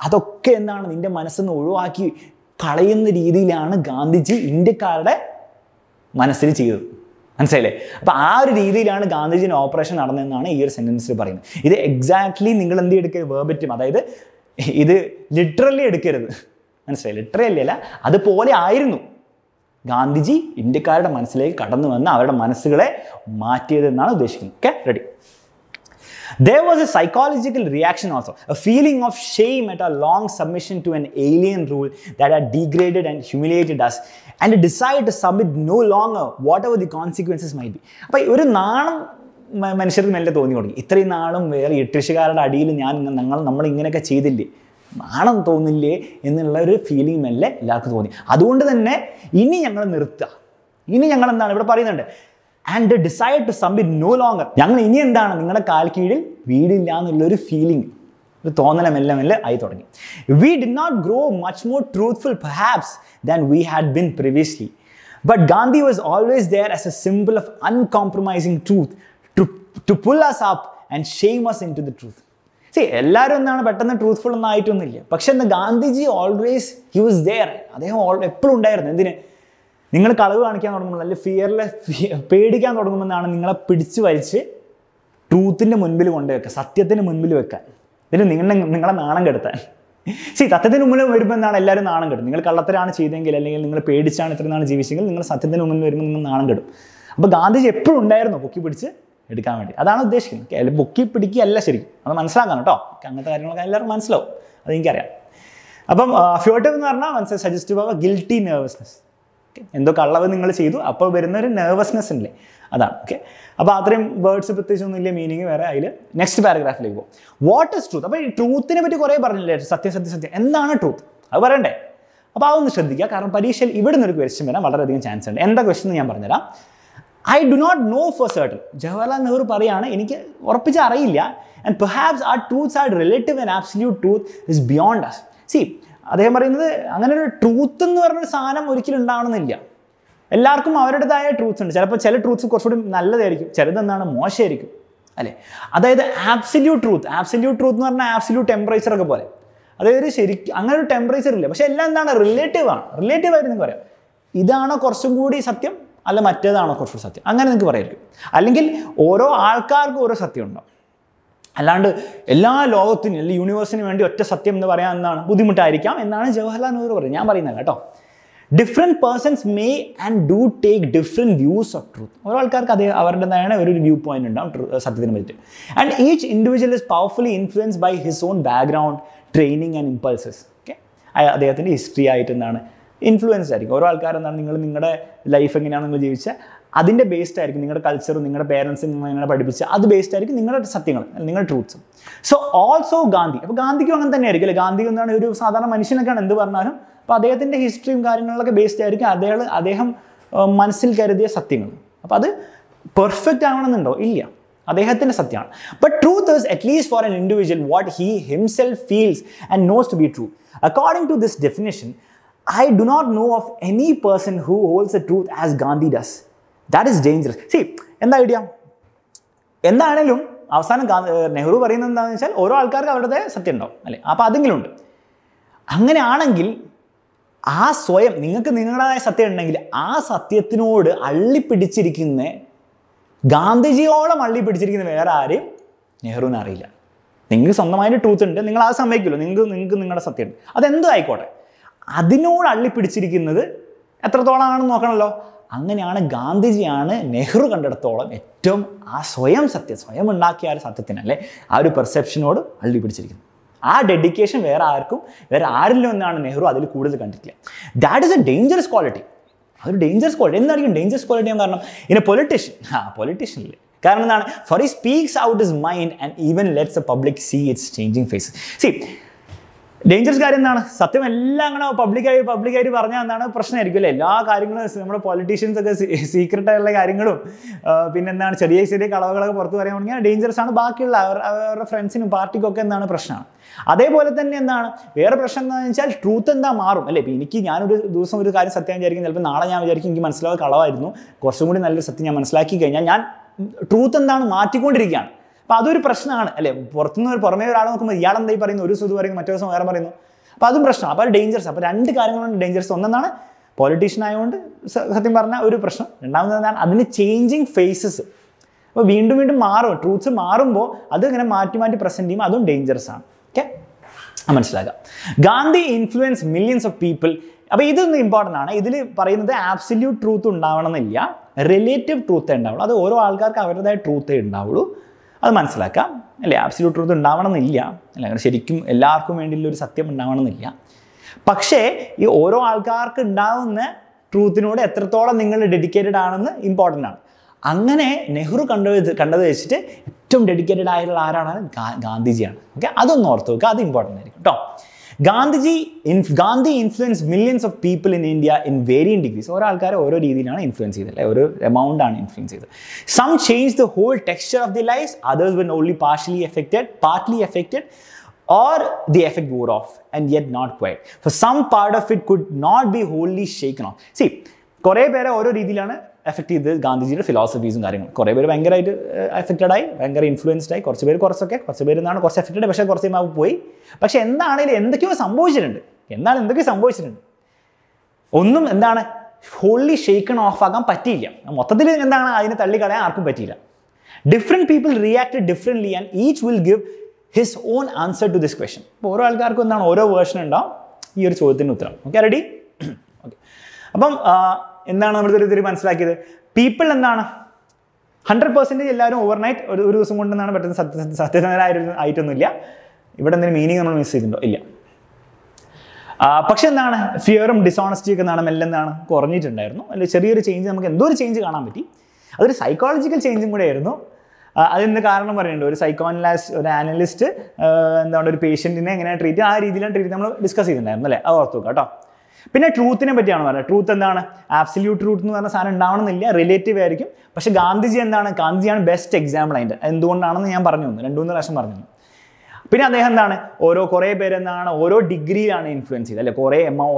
അതൊക്കെ എന്താണ് നിൻ്റെ മനസ്സിൽ ഒഴിവാക്കി കളയുന്ന രീതിയിലാണ് ഗാന്ധിജി ഇന്ത്യക്കാരുടെ മനസ്സിൽ ചെയ്തത്. മനസ്സിലായില്ലേ? അപ്പോൾ ആ ഒരു രീതിയിലാണ് ഗാന്ധിജിൻ്റെ ഓപ്പറേഷൻ നടന്നതെന്നാണ് ഈ ഒരു സെൻറ്റൻസിൽ പറയുന്നത്. ഇത് എക്സാക്ട്ലി നിങ്ങൾ എന്ത് എടുക്കരുത്? വേർബറ്റും, അതായത് ഇത് ലിറ്ററലി എടുക്കരുത്. മനസ്സിലായി? ലിറ്ററലി അല്ല, അതുപോലെ ആയിരുന്നു ഗാന്ധിജി ഇന്ത്യക്കാരുടെ മനസ്സിലേക്ക് കടന്നു വന്ന് അവരുടെ മനസ്സുകളെ മാറ്റിയതെന്നാണ് ഉദ്ദേശിക്കുന്നത്. Okay, ready. There was a psychological reaction also, a feeling of shame at our long submission to an alien rule that had degraded and humiliated us, and a desire to submit no longer, whatever the consequences might be. അപ്പോൾ ഒരു നാണം മനുഷ്യർക്ക് മെല്ലെ തോന്നി തുടങ്ങി. ഇത്രയും നാളും വേറെ ബ്രിട്ടീഷുകാരുടെ അടിയിൽ നമ്മൾ ഇങ്ങനെയൊക്കെ ചെയ്തില്ലേ, നാണം തോന്നില്ലേ എന്നുള്ള ഒരു ഫീലിംഗ് മെല്ലെ എല്ലാവർക്കും തോന്നി. അതുകൊണ്ട് തന്നെ ഇനി ഞങ്ങൾ നിർത്തുക, ഇനി ഞങ്ങൾ എന്താണ് ഇവിടെ പറയുന്നുണ്ട്, and decide to submit no longer, ഞങ്ങൾ ഇനി എന്താണ് നിങ്ങളുടെ കാൽ കീഴിൽ വീടില്ല എന്നുള്ളൊരു ഫീലിംഗ്, ഒരു തോന്നല മെല്ലെ മെല്ലെ ആയി തുടങ്ങി. We did not grow much more truthful perhaps than we had been previously, but Gandhi was always there as a simple of uncompromising truth to pull us up and shame us into the truth. എല്ലാവരും എന്താണ് പെട്ടെന്ന് truthful ഒന്നും ആയിട്ടൊന്നുമില്ല. പക്ഷെ എന്താ, Gandhiji always he was there. അദ്ദേഹം എപ്പോഴും ഉണ്ടായിരുന്നു. എന്തിന്? നിങ്ങൾ കളവ് കാണിക്കാൻ തുടങ്ങുമ്പോൾ, അല്ലെങ്കിൽ പേടിക്കാൻ തുടങ്ങുമെന്നാണ് നിങ്ങളെ പിടിച്ചു വലിച്ച് ട്രൂത്തിൻ്റെ മുൻപിൽ കൊണ്ടുവെക്കുക, സത്യത്തിന് മുൻപിൽ വെക്കാൻ, ഇതിന് നിങ്ങളെ നാണം കെടുത്താൻ. സത്യത്തിന് മുമ്പിൽ വരുമ്പോൾ എന്താണ് എല്ലാവരും നാണം കെടും. നിങ്ങൾ കള്ളത്തരാണ് ചെയ്തെങ്കിൽ, അല്ലെങ്കിൽ നിങ്ങൾ പേടിച്ചാണ് ഇത്ര നാൾ ജീവിച്ചെങ്കിൽ, നിങ്ങൾ സത്യത്തിന് മുന്നിൽ വരുമ്പോൾ നിങ്ങൾ നാണം കെടും. അപ്പോൾ ഗാന്ധിജി എപ്പോഴും ഉണ്ടായിരുന്നു പൊക്കി പിടിച്ച് എടുക്കാൻ വേണ്ടി. അതാണ് ഉദ്ദേശിക്കുന്നത്. അല്ലെങ്കിൽ പൊക്കി പിടിക്കുകയല്ല ശരിക്കും, അത് മനസ്സിലാക്കണം കേട്ടോ. അങ്ങനത്തെ കാര്യങ്ങളൊക്കെ എല്ലാവർക്കും മനസ്സിലാവും, അതെനിക്കറിയാം. അപ്പം ഫ്യൂട്ടീവ് എന്ന് പറഞ്ഞാൽ മനസ്സിലായി സജസ്റ്റീവ് ആവുക ഗിൽറ്റി നെർവസ്നെസ്. എന്തോ കള്ളവ് നിങ്ങൾ ചെയ്തു, അപ്പോൾ വരുന്ന ഒരു നെർവസ്നെസ് ഇല്ലേ, അതാണ്. ഓക്കെ, അപ്പോൾ അത്രയും വേർഡ്സ് പ്രത്യേകിച്ചൊന്നും ഇല്ല, മീനിങ് വേറെ. അതിൽ നെക്സ്റ്റ് പാരഗ്രാഫിലേക്ക് പോകും. What is truth? അപ്പോൾ ഈ ട്രൂത്തിനെ പറ്റി കുറേ പറഞ്ഞില്ലേ, സത്യം. എന്താണ് ട്രൂത്ത്? അത് പറയണ്ടേ? അപ്പോൾ അതൊന്ന് ശ്രദ്ധിക്കുക. കാരണം പരീക്ഷയിൽ ഇവിടെ നിന്നൊരു ക്വസ്റ്റ്യൻ വരാൻ വളരെയധികം ചാൻസ് ഉണ്ട്. എന്താ ക്വസ്റ്റ്യൻ ഞാൻ പറഞ്ഞുതരാം. I do not know for certain. Jawaharlal Nehru പറയാണ്, എനിക്ക് ഉറപ്പിച്ച് അറിയില്ല. And perhaps our truths are relative and absolute truth is beyond us. അദ്ദേഹം പറയുന്നത് അങ്ങനെ ഒരു ട്രൂത്ത് എന്ന് പറഞ്ഞൊരു സാധനം ഒരിക്കലും ഉണ്ടാവണമെന്നില്ല. എല്ലാവർക്കും അവരുടേതായ ട്രൂത്ത്സ് ഉണ്ട്. ചിലപ്പോൾ ചില ട്രൂത്ത്സ് കുറച്ചുകൂടി നല്ലതായിരിക്കും, ചിലതെന്താണ് മോശമായിരിക്കും അല്ലേ. അതായത് ആബ്സല്യൂട്ട് ട്രൂത്ത് എന്ന് പറഞ്ഞാൽ ആബ്സല്യൂട്ട് ടെമ്പറേച്ചർ ഒക്കെ പോലെ. അതായത് ശരിക്കും അങ്ങനെ ഒരു ടെമ്പറേച്ചർ ഇല്ല. പക്ഷേ എല്ലാം എന്താണ്, റിലേറ്റീവാണ്. റിലേറ്റീവായിട്ട് നിങ്ങൾക്ക് പറയാം, ഇതാണോ കുറച്ചും കൂടി സത്യം, അല്ല മറ്റേതാണോ കുറച്ചുകൂടി സത്യം, അങ്ങനെ നിങ്ങൾക്ക് പറയായിരിക്കും. അല്ലെങ്കിൽ ഓരോ ആൾക്കാർക്കും ഓരോ സത്യം ഉണ്ടാവും. അല്ലാണ്ട് എല്ലാ ലോകത്തിനും, എല്ലാ യൂണിവേഴ്സിനും വേണ്ടി ഒറ്റ സത്യം എന്ന് പറയാൻ എന്താണ് ബുദ്ധിമുട്ടായിരിക്കാം എന്നാണ് ജവഹർലാൽ നെഹ്റു പറയുന്നത്. ഞാൻ പറയുന്നത് കേട്ടോ. Different persons may and do take different views of truth. ഓരോ ആൾക്കാർക്ക് അതേ അവരുടേതായ ഒരു വ്യൂ പോയിന്റ് ഉണ്ടാവും സത്യത്തിനെ പറ്റി. And each individual is powerfully influenced by his own background, training and impulses. Okay, അദ്ദേഹത്തിൻ്റെ ഹിസ്റ്ററി ആയിട്ട് എന്താണ് ഇൻഫ്ലുവൻസ് ആയിരിക്കും. ഓരോ ആൾക്കാരെന്താണ് നിങ്ങളുടെ ലൈഫ് എങ്ങനെയാണ് നിങ്ങൾ ജീവിച്ച അതിൻ്റെ ബേസ്ഡ് ആയിരിക്കും നിങ്ങളുടെ കൾച്ചറും നിങ്ങളുടെ പേരൻസും നിങ്ങളെ പഠിപ്പിച്ച് അത് ബേസ്ഡ് ആയിരിക്കും നിങ്ങളുടെ സത്യങ്ങൾ, നിങ്ങളുടെ ട്രൂത്ത്സും. സോ ഓൾസോ ഗാന്ധി, അപ്പോൾ ഗാന്ധിക്കും അങ്ങനെ തന്നെ ആയിരിക്കും അല്ലേ? ഗാന്ധി എന്നാണ് ഒരു സാധാരണ മനുഷ്യനൊക്കെയാണ് എന്ത് പറഞ്ഞാലും, അപ്പോൾ അദ്ദേഹത്തിൻ്റെ ഹിസ്റ്ററിയും കാര്യങ്ങളിലൊക്കെ ബേസ്ഡ് ആയിരിക്കും അദ്ദേഹം മനസ്സിൽ കരുതിയ സത്യങ്ങൾ. അപ്പോൾ അത് പെർഫെക്റ്റ് ആവണമെന്നുണ്ടോ? ഇല്ല, അദ്ദേഹത്തിൻ്റെ സത്യമാണ്. But truth is at least for an individual what he himself feels and knows to be true. According to this definition, I do not know of any person who holds the truth as Gandhi does. That is dangerous. See, എന്താ idea? എന്താണേലും അവസാനം നെഹ്റു പറയുന്നത് എന്താണെന്ന് വെച്ചാൽ ഓരോ ആൾക്കാർക്ക് അവരുടെ സത്യം ഉണ്ടാവും അല്ലേ? അപ്പോൾ അതെങ്കിലും ഉണ്ട്. അങ്ങനെയാണെങ്കിൽ ആ സ്വയം നിങ്ങൾക്ക് നിങ്ങളുടേതായ സത്യം ഉണ്ടെങ്കിൽ ആ സത്യത്തിനോട് അള്ളിപ്പിടിച്ചിരിക്കുന്ന ഗാന്ധിജിയോളം അള്ളിപ്പിടിച്ചിരിക്കുന്ന വേറെ ആരെയും നെഹ്റുവിനെ അറിയില്ല. നിങ്ങൾക്ക് സ്വന്തമായിട്ട് ട്രൂത്ത് ഉണ്ട്, നിങ്ങൾ ആ സമ്മതിക്കുമല്ലോ, നിങ്ങൾക്ക് നിങ്ങളുടെ സത്യമുണ്ട്, അതെന്തും ആയിക്കോട്ടെ. അതിനോട് അള്ളിപ്പിടിച്ചിരിക്കുന്നത് എത്രത്തോളമാണെന്ന് നോക്കണമല്ലോ. അങ്ങനെയാണ് ഗാന്ധിജിയാണ് നെഹ്റു കണ്ടിടത്തോളം ഏറ്റവും ആ സ്വയം ഉണ്ടാക്കിയ ആ ഒരു സത്യത്തിനല്ലേ, ആ ഒരു പെർസെപ്ഷനോട് അള്ളിപ്പിടിച്ചിരിക്കുന്നത്. ആ ഡെഡിക്കേഷൻ വേറെ ആരിലും എന്നാണ് നെഹ്റു അതിൽ കൂടുതൽ കണ്ടിട്ടില്ല. That is a dangerous quality. അതൊരു ഡേഞ്ചറസ് ക്വാളിറ്റി. എന്തായിരിക്കും ഡേഞ്ചറസ് ക്വാളിറ്റി ഞാൻ കാരണം? ഇൻ എ പൊളിറ്റീഷ്യനില്ലേ, കാരണം എന്താണ്? For he speaks out his mind and even lets a public see its changing phases. See, dangerous കാര്യം എന്താണ്? സത്യം എല്ലാം അങ്ങനെ പബ്ലിക്കായിട്ട് പറഞ്ഞാൽ എന്താണ് പ്രശ്നമായിരിക്കും അല്ലേ? എല്ലാ കാര്യങ്ങളും നമ്മുടെ പൊളിറ്റീഷ്യൻസ് ഒക്കെ സീക്രട്ടായിട്ടുള്ള കാര്യങ്ങളും പിന്നെ എന്താണ് ചെറിയ കളവുകളൊക്കെ പുറത്ത് പറയാൻ തുടങ്ങിയാൽ ഡേഞ്ചറസ് ആണ്. ബാക്കിയുള്ള അവരുടെ ഫ്രണ്ട്സിനും പാർട്ടിക്കും ഒക്കെ എന്താണ് പ്രശ്നമാണ്. അതേപോലെ തന്നെ എന്താണ് വേറെ പ്രശ്നം എന്താണെന്ന് വെച്ചാൽ ട്രൂത്ത് എന്താ മാറും അല്ലേ? ഇപ്പോൾ ഞാനൊരു ദിവസം ഒരു കാര്യം സത്യം വിചാരിക്കും, ചിലപ്പോൾ നാളെ ഞാൻ വിചാരിക്കും എനിക്ക് മനസ്സിലാവുക കളവായിരുന്നു, കുറച്ചും കൂടി നല്ലൊരു സത്യം ഞാൻ മനസ്സിലാക്കി കഴിഞ്ഞാൽ ഞാൻ ട്രൂത്ത് എന്താണ് മാറ്റിക്കൊണ്ടിരിക്കുകയാണ്. അപ്പോൾ അതൊരു പ്രശ്നമാണ് അല്ലേ? പുറമേ ഒരാൾ നോക്കുമ്പോൾ ഇയാളെന്തായി പറയുന്നു, ഒരു ദിവസം പറയുന്നു, മറ്റേ ദിവസം വേറെ പറയുന്നു. അപ്പോൾ അതും പ്രശ്നമാണ്. അപ്പോൾ അത് ഡേഞ്ചറസ്. അപ്പോൾ രണ്ട് കാര്യങ്ങളുണ്ട് ഡേഞ്ചറസ്. ഒന്നെന്താണ് പൊളിറ്റീഷ്യൻ ആയതുകൊണ്ട് സത്യം പറഞ്ഞാൽ ഒരു പ്രശ്നം. രണ്ടാമത് എന്താണ് അതിന് ചേഞ്ചിങ് ഫേസസ്. അപ്പോൾ വീണ്ടും മാറും, ട്രൂത്ത്സ് മാറുമ്പോൾ അത് ഇങ്ങനെ മാറ്റി പ്രസൻറ്റ് ചെയ്യുമ്പോൾ അതും ഡേഞ്ചറസ് ആണ്. ഓക്കെ, മനസ്സിലാക്കാം. Gandhi influence millions of people. അപ്പോൾ ഇതൊന്നും ഇമ്പോർട്ടൻ്റ് ആണ്. ഇതിൽ പറയുന്നത് ആബ്സല്യൂട്ട് ട്രൂത്ത് ഉണ്ടാവണമെന്നില്ല, റിലേറ്റീവ് ട്രൂത്തേ ഉണ്ടാവുള്ളൂ. അത് ഓരോ ആൾക്കാർക്ക് അവരുടേതായ ട്രൂത്തേ ഉണ്ടാവുള്ളൂ. അത് മനസ്സിലാക്കാം അല്ലേ? ആബ്സല്യൂട്ട് ട്രൂത്ത് ഉണ്ടാവണമെന്നില്ല അല്ലേ? അങ്ങനെ ശരിക്കും എല്ലാവർക്കും വേണ്ടിയുള്ള ഒരു സത്യം ഉണ്ടാവണമെന്നില്ല. പക്ഷേ ഈ ഓരോ ആൾക്കാർക്ക് ഉണ്ടാവുന്ന ട്രൂത്തിനോട് എത്രത്തോളം നിങ്ങൾ ഡെഡിക്കേറ്റഡ് ആണെന്ന് ഇമ്പോർട്ടൻ്റ് ആണ്. അങ്ങനെ നെഹ്റു കണ്ടത് വെച്ചിട്ട് ഏറ്റവും ഡെഡിക്കേറ്റഡ് ആയിട്ടുള്ള ആരാണ്? ഗാന്ധിജിയാണ്. ഓക്കെ, അതൊന്ന് ഓർത്ത് വെക്കുക, അത് ഇമ്പോർട്ടൻ്റ് ആയിരിക്കും കേട്ടോ. Gandhi influenced millions of people in India in varying degrees. ഓരോ ആൾക്കാരെ ഓരോ രീതിയിലാണ് ഇൻഫ്ലുവൻസ് ചെയ്തത് അല്ലേ? ഓരോ എമൗണ്ട് ആണ് ഇൻഫ്ലുവൻസ് ചെയ്തത്. Some changed the whole texture of their lives, others were only partly affected, or the effect wore off and yet not quite. For some part of it could not be wholly shaken off. See, കുറേ പേരെ ഓരോ രീതിയിലാണ് effect ചെയ്തത് ഗാന്ധിജിയുടെ ഫിലോസഫീസും കാര്യങ്ങളും. കുറേ പേര് ഭയങ്കരമായിട്ട് എഫക്റ്റഡ് ആയി, ഭയങ്കര ഇൻഫ്ലുവൻസ്ഡ് ആയി. കുറച്ച് പേര് കുറച്ച് പേര് എന്താണ് കുറച്ച് എഫക്റ്റഡ്, പക്ഷേ കുറച്ച് മാവ് പോയി. പക്ഷേ എന്താണെങ്കിലും എന്തൊക്കെയോ സംഭവിച്ചിട്ടുണ്ട്. ഒന്നും എന്താണ് ഹോള്ളി ഷേക്കൺ ഓഫ് ആക്കാൻ പറ്റിയില്ല. മൊത്തത്തിൽ എന്താണ് അതിനെ തള്ളിക്കളയാൻ ആർക്കും പറ്റിയില്ല. Different people reacted differently and each will give his own answer to this question. അപ്പോൾ ഓരോ ആൾക്കാർക്കും എന്താണ് ഓരോ വേർഷൻ ഉണ്ടാവും ഈ ഒരു ചോദ്യത്തിന് ഉത്തരം. Okay, ready? ഓക്കെ, അപ്പം എന്താണ് നമ്മുടെ ഇതിൽ മനസ്സിലാക്കിയത്? പീപ്പിൾ എന്താണ് 100% എല്ലാവരും ഓവർനൈറ്റ് ഒരു ദിവസം കൊണ്ടെന്നാണ് പെട്ടെന്ന് സത്യസന്ധരായിട്ടൊന്നുമില്ല. ഇവിടെ എന്തെങ്കിലും മീനിങ് നമ്മൾ മിസ് ചെയ്തിട്ടുണ്ടോ? ഇല്ല. പക്ഷെ എന്താണ് ഫിയറും ഡിസോണസ്റ്റിയൊക്കെ എന്താണ് മെല്ലെ എന്താണ് കുറഞ്ഞിട്ടുണ്ടായിരുന്നു. അല്ലെങ്കിൽ ചെറിയൊരു ചേഞ്ച്, നമുക്ക് എന്തോ ഒരു ചേഞ്ച് കാണാൻ പറ്റി. അതൊരു സൈക്കോളജിക്കൽ ചേഞ്ചും കൂടെ ആയിരുന്നു. അതിന് കാരണം പറയുന്നുണ്ട്. ഒരു അനലിസ്റ്റ് എന്താണ് ഒരു പേഷ്യൻറ്റിനെ എങ്ങനെ ട്രീറ്റ് ചെയ്യുക, ആ രീതിയിലാണ് ട്രീറ്റ് നമ്മൾ ഡിസ്കസ് ചെയ്തിട്ടുണ്ടായിരുന്നു അല്ലേ? അത് ഓർത്ത് വെക്കാം കേട്ടോ. പിന്നെ ട്രൂത്തിനെ പറ്റിയാണ് പറയുന്നത്. ട്രൂത്ത് എന്താണ്? ആബ്സല്യൂട്ട് ട്രൂത്ത് എന്ന് പറഞ്ഞ സാധനം ഉണ്ടാവണമെന്നില്ല, റിലേറ്റീവ് ആയിരിക്കും. പക്ഷേ ഗാന്ധിജിയാണ് ബെസ്റ്റ് എക്സാമ്പിൾ അതിൻ്റെ. എന്തുകൊണ്ടാണെന്ന് ഞാൻ പറഞ്ഞു തന്നു, 2-3 പ്രാവശ്യം പറഞ്ഞു. പിന്നെ അദ്ദേഹം എന്താണ് കുറേ പേര് എന്താണ് ഓരോ ഡിഗ്രിയിലാണ് ഇൻഫ്ലുവൻസ് ചെയ്തത് അല്ലെ?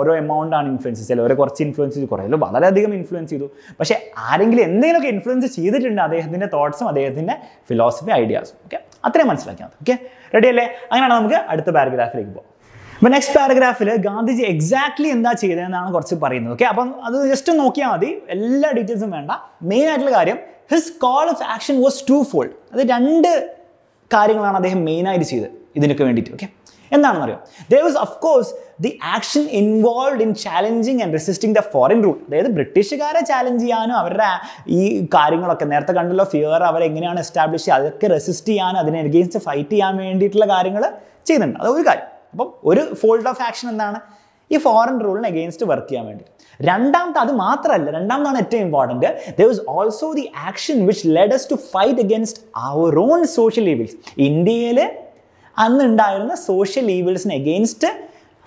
ഓരോ എമൗണ്ടാണ് ഇൻഫ്ലുവൻസ് ചെയ്തത്. ഓരോ കുറച്ച് ഇൻഫ്ലുവൻസ് ചെയ്തു, കുറേ വളരെയധികം ഇൻഫ്ലുവൻസ് ചെയ്തു. പക്ഷേ ആരെങ്കിലും എന്തെങ്കിലുമൊക്കെ ഇൻഫ്ലുവൻസ് ചെയ്തിട്ടുണ്ട് അദ്ദേഹത്തിൻ്റെ തോട്ട്സും അദ്ദേഹത്തിൻ്റെ ഫിലോസഫി ഐഡിയാസും. ഓക്കെ, അത്രയും മനസ്സിലാക്കിയാൽ മതി. ഓക്കെ, റെഡി അല്ലേ? അങ്ങനെയാണ് നമുക്ക് അടുത്ത പാരഗ്രാഫിലേക്ക് പോകാം. അപ്പോൾ നെക്സ്റ്റ് പാരഗ്രാഫിൽ ഗാന്ധിജി എക്സാക്ട്ലി എന്താ ചെയ്തതെന്നാണ് കുറച്ച് പറയുന്നത്. ഓക്കെ, അപ്പം അത് ജസ്റ്റ് നോക്കിയാൽ മതി, എല്ലാ ഡീറ്റെയിൽസും വേണ്ട. മെയിൻ ആയിട്ടുള്ള കാര്യം his call of action was 2-fold. അത് 2 കാര്യങ്ങളാണ് അദ്ദേഹം മെയിനായിട്ട് ചെയ്തത് ഇതിനൊക്കെ വേണ്ടിയിട്ട്. ഓക്കെ, എന്താണെന്ന് അറിയാം? there was of course the action involved in challenging and resisting the foreign rule. അതായത് ബ്രിട്ടീഷുകാരെ ചാലഞ്ച് ചെയ്യാനും അവരുടെ ഈ കാര്യങ്ങളൊക്കെ നേരത്തെ കണ്ടല്ലോ, ഫിയർ അവരെങ്ങനെയാണ് എസ്റ്റാബ്ലിഷ് ചെയ്യുക, അതൊക്കെ റെസിസ്റ്റ് ചെയ്യാനും അതിനെ എഗെയിൻസ്റ്റ് ഫൈറ്റ് ചെയ്യാൻ വേണ്ടിയിട്ടുള്ള കാര്യങ്ങൾ ചെയ്യുന്നുണ്ട്. അതൊരു കാര്യം. അപ്പം ഒരു ഫോൾഡ് ഓഫ് ആക്ഷൻ എന്താണ്? ഈ ഫോറിൻ റൂളിന് അഗെയിൻസ്റ്റ് വർക്ക് ചെയ്യാൻ വേണ്ടി. രണ്ടാമത്തെ അത് മാത്രമല്ല, രണ്ടാമതാണ് ഏറ്റവും important, there was also the action which led us to fight against our own social evils. ഇന്ത്യയിൽ അന്നുണ്ടായിരുന്ന സോഷ്യൽ ഈവിൾസിന് അഗെയിൻസ്റ്റ്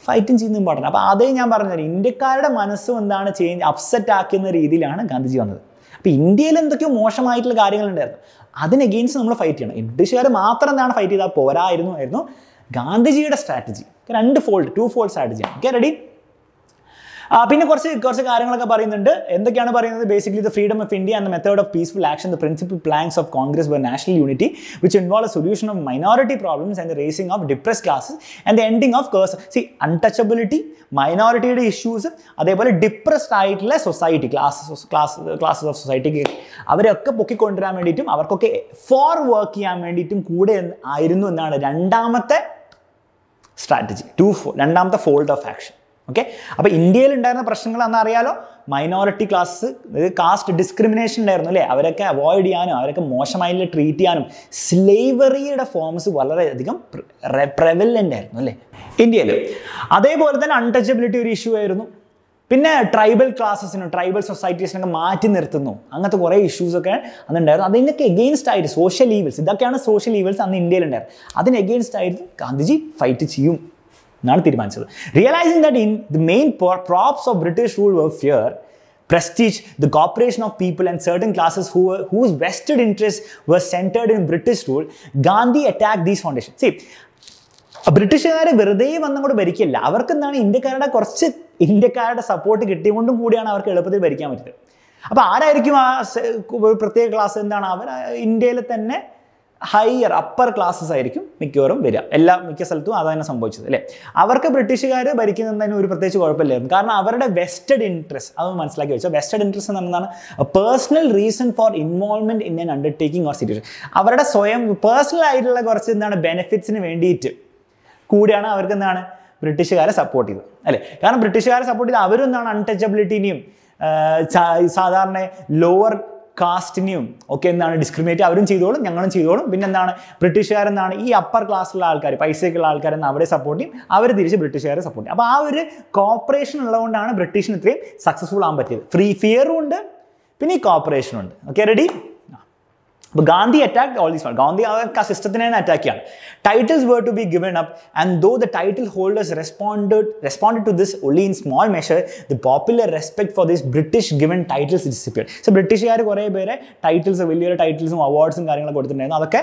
ഫൈറ്റും ചെയ്യുന്ന ഇമ്പോർട്ടൻ്റ്. അപ്പോൾ അതേ ഞാൻ പറഞ്ഞത്, ഇന്ത്യക്കാരുടെ മനസ്സും എന്താണ് അപ്സെറ്റ് ആക്കുന്ന രീതിയിലാണ് ഗാന്ധിജി വന്നത്. അപ്പോൾ ഇന്ത്യയിൽ എന്തൊക്കെയോ മോശമായിട്ടുള്ള കാര്യങ്ങളുണ്ടായിരുന്നു, അതിന് അഗെയിൻസ്റ്റ് നമ്മൾ ഫൈറ്റ് ചെയ്യണം. ബ്രിട്ടീഷുകാർ മാത്രം എന്താണ് ഫൈറ്റ് ചെയ്താൽ പോരായിരുന്നു ഗാന്ധിജിയുടെ സ്ട്രാറ്റജി. ടു ഫോൾഡ് സ്ട്രാറ്റജിയാണ്. Okay, ready? പിന്നെ കുറച്ച് കാര്യങ്ങളൊക്കെ പറയുന്നുണ്ട്. എന്തൊക്കെയാണ് പറയുന്നത്? Basically the freedom of India and the method of peaceful action, the principal plans of Congress were national unity which involve a solution of minority problems and the raising of depressed classes and the ending of untouchability, മൈനോറിറ്റിയുടെ issues, അതേപോലെ depressed ആയിട്ടുള്ള society classes of സൊസൈറ്റിക്ക് അവരെയൊക്കെ പൊക്കിക്കൊണ്ടുവരാൻ വേണ്ടിയിട്ടും അവർക്കൊക്കെ four work ചെയ്യാൻ വേണ്ടിയിട്ടും കൂടെ ആയിരുന്നു എന്നാണ് രണ്ടാമത്തെ സ്ട്രാറ്റജി, രണ്ടാമത്തെ ഫോൾഡ് ഓഫ് ആക്ഷൻ. ഓക്കെ, അപ്പോൾ ഇന്ത്യയിൽ ഉണ്ടായിരുന്ന പ്രശ്നങ്ങൾ അന്ന് അറിയാലോ, മൈനോറിറ്റി ക്ലാസ്, കാസ്റ്റ് ഡിസ്ക്രിമിനേഷൻ ഉണ്ടായിരുന്നു അല്ലേ, അവരൊക്കെ അവോയ്ഡ് ചെയ്യാനും അവരൊക്കെ മോശമായിട്ട് ട്രീറ്റ് ചെയ്യാനും സ്ലേവറിയുടെ ഫോംസ് വളരെയധികം പ്രെവലൻ്റ് ആയിരുന്നു അല്ലേ ഇന്ത്യയിൽ. അതേപോലെ തന്നെ അൺടച്ചബിലിറ്റി ഒരു ഇഷ്യൂ ആയിരുന്നു. പിന്നെ ട്രൈബൽ ക്ലാസസിനും ട്രൈബൽ സൊസൈറ്റീസിനൊക്കെ മാറ്റി നിർത്തുന്നു, അങ്ങനത്തെ കുറേ ഇഷ്യൂസൊക്കെ അന്നുണ്ടായിരുന്നു. അതിനൊക്കെ എഗെയിൻസ്റ്റ് ആയിട്ട് സോഷ്യൽ ഈവിൾസ്, ഇതൊക്കെയാണ് സോഷ്യൽ ഈവിൾസ് അന്ന് ഇന്ത്യയിലുണ്ടായിരുന്നു. അതിന് എഗെയിൻസ്റ്റ് ആയിട്ട് ഗാന്ധിജി ഫൈറ്റ് ചെയ്യും എന്നാണ് തീരുമാനിച്ചത്. Realising that in the main props of British rule were fear, prestige, the cooperation of people and certain classes whose vested interests were centered in British rule, Gandhi attacked these foundations. See, ബ്രിട്ടീഷുകാരെ വെറുതെ വന്നങ്ങോട്ട് ഭരിക്കില്ല, അവർക്ക് എന്താണ് ഇന്ത്യക്കാരുടെ support കിട്ടിയതുകൊണ്ടും കൂടിയാണ് അവർക്ക് എളുപ്പത്തിൽ ഭരിക്കാൻ പറ്റുന്നത്. അപ്പോൾ ആരായിരിക്കും ആ പ്രത്യേക ക്ലാസ്? എന്താണ് അവർ ഇന്ത്യയിൽ തന്നെ അപ്പർ ക്ലാസ്സസ് ആയിരിക്കും മിക്കവാറും വരിക. മിക്ക സ്ഥലത്തും അതാണ് സംഭവിച്ചത് അല്ലേ. അവർക്ക് ബ്രിട്ടീഷുകാർ ഭരിക്കുന്നതിന് ഒരു പ്രത്യേകിച്ച് കുഴപ്പമില്ലായിരുന്നു, കാരണം അവരുടെ വെസ്റ്റഡ് ഇൻട്രസ്റ്റ് അത് മനസ്സിലാക്കി വെച്ചാൽ. വെസ്റ്റഡ് ഇൻട്രസ്റ്റ് എന്നതാണ് personal reason for involvement in an undertaking or situation. അവരുടെ സ്വയം പേഴ്സണൽ ആയിട്ടുള്ള കുറച്ച് എന്താണ് ബെനിഫിറ്റ്സിന് വേണ്ടിയിട്ട് കൂടിയാണ് അവർക്ക് എന്താണ് ബ്രിട്ടീഷുകാരെ സപ്പോർട്ട് ചെയ്തത് അല്ലേ. കാരണം ബ്രിട്ടീഷുകാരെ സപ്പോർട്ട് ചെയ്ത് അവരും എന്താണ് അൺടച്ചബിലിറ്റിനെയും സാധാരണ ലോവർ കാസ്റ്റിനെയും ഒക്കെ എന്താണ് ഡിസ്ക്രിമിനേറ്റ് അവരും ചെയ്തോളും, ഞങ്ങളും ചെയ്തോളും. പിന്നെ എന്താണ് ബ്രിട്ടീഷുകാരെന്താണ് ഈ അപ്പർ ക്ലാസ്സിലുള്ള ആൾക്കാർ, പൈസയ്ക്കുള്ള ആൾക്കാരെന്ന് അവരെ സപ്പോർട്ട് ചെയ്യും, അവർ തിരിച്ച് ബ്രിട്ടീഷുകാരെ സപ്പോർട്ട് ചെയ്യും. അപ്പോൾ ആ ഒരു കോപ്പറേഷൻ ഉള്ളതുകൊണ്ടാണ് ബ്രിട്ടീഷിന് ഇത്രയും സക്സസ്ഫുൾ ആകാൻ പറ്റിയത്. ഫിയറും ഉണ്ട്, പിന്നെ ഈ കോപ്പറേഷനും ഉണ്ട്. Okay, ready? അപ്പോൾ Gandhi attacked all these. Gandhi അവർക്ക് ആ സിസ്റ്റത്തിനെ തന്നെ അറ്റാക്ക് ചെയ്യാണ്. Titles were to be given up and though the title holders responded to this only in small measure, the popular respect for these British given titles disappeared. So ബ്രിട്ടീഷുകാർ കുറേ പേരെ titles, വലിയൊരു ടൈറ്റിൽസും അവാർഡ്സും കാര്യങ്ങളൊക്കെ കൊടുത്തിട്ടുണ്ടായിരുന്നു. അതൊക്കെ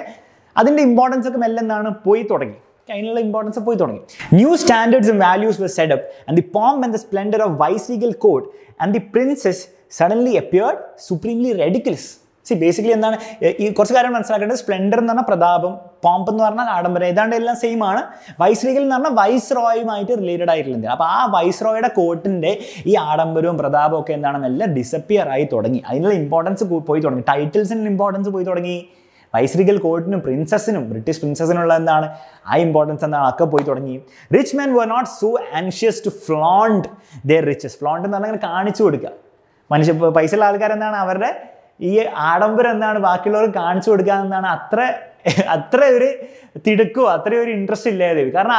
അതിൻ്റെ ഇമ്പോർട്ടൻസ് ഒക്കെ മെല്ലെ എന്താണ് പോയി തുടങ്ങി, അതിനുള്ള ഇമ്പോർട്ടൻസ് പോയി തുടങ്ങി. New standards and values were set up and the pomp and the splendor of viceregal court and the princess suddenly appeared supremely ridiculous. Basically എന്താണ് ഈ കുറച്ച് കാര്യം മനസ്സിലാക്കേണ്ടത്. സ്പ്ലെൻഡർ എന്ന് പറഞ്ഞാൽ പ്രതാപം, പോംപ് എന്ന് പറഞ്ഞാൽ ആഡംബരം, ഏതാണ്ട് എല്ലാം സെയിം ആണ്. വൈസ്രീഗൽ എന്ന് പറഞ്ഞാൽ വൈസ് റോയുമായിട്ട് റിലേറ്റഡ് ആയിട്ടുള്ള. അപ്പോൾ ആ വൈസ് റോയുടെ കോർട്ടിൻ്റെ ഈ ആഡംബരവും പ്രതാപവും ഒക്കെ എന്താണ് എല്ലാം ഡിസപ്പിയർ ആയി തുടങ്ങി. അതിനുള്ള ഇമ്പോർട്ടൻസ് പോയി തുടങ്ങി. ടൈറ്റിൽസിന് ഇമ്പോർട്ടൻസ് പോയി തുടങ്ങി. വൈസ്രീഗൽ കോർട്ടിനും പ്രിൻസസിനും ബ്രിട്ടീഷ് പ്രിൻസസിനുള്ള എന്താണ് ആ ഇമ്പോർട്ടൻസ് എന്താണ് ഒക്കെ പോയി തുടങ്ങി. Rich men were not so anxious to flaunt their riches. Flaunt എന്ന് പറഞ്ഞാൽ കാണിച്ചു കൊടുക്കുക. പൈസയുള്ള ആൾക്കാരെന്താണ് അവരുടെ ഈ ആഡംബരം എന്താണ് ബാക്കിയുള്ളവർക്ക് കാണിച്ചു കൊടുക്കുക എന്നാണ് അത്ര ഒരു തിടുക്കോ അത്രയും ഒരു ഇൻട്രസ്റ്റ് ഇല്ലാതെ. കാരണം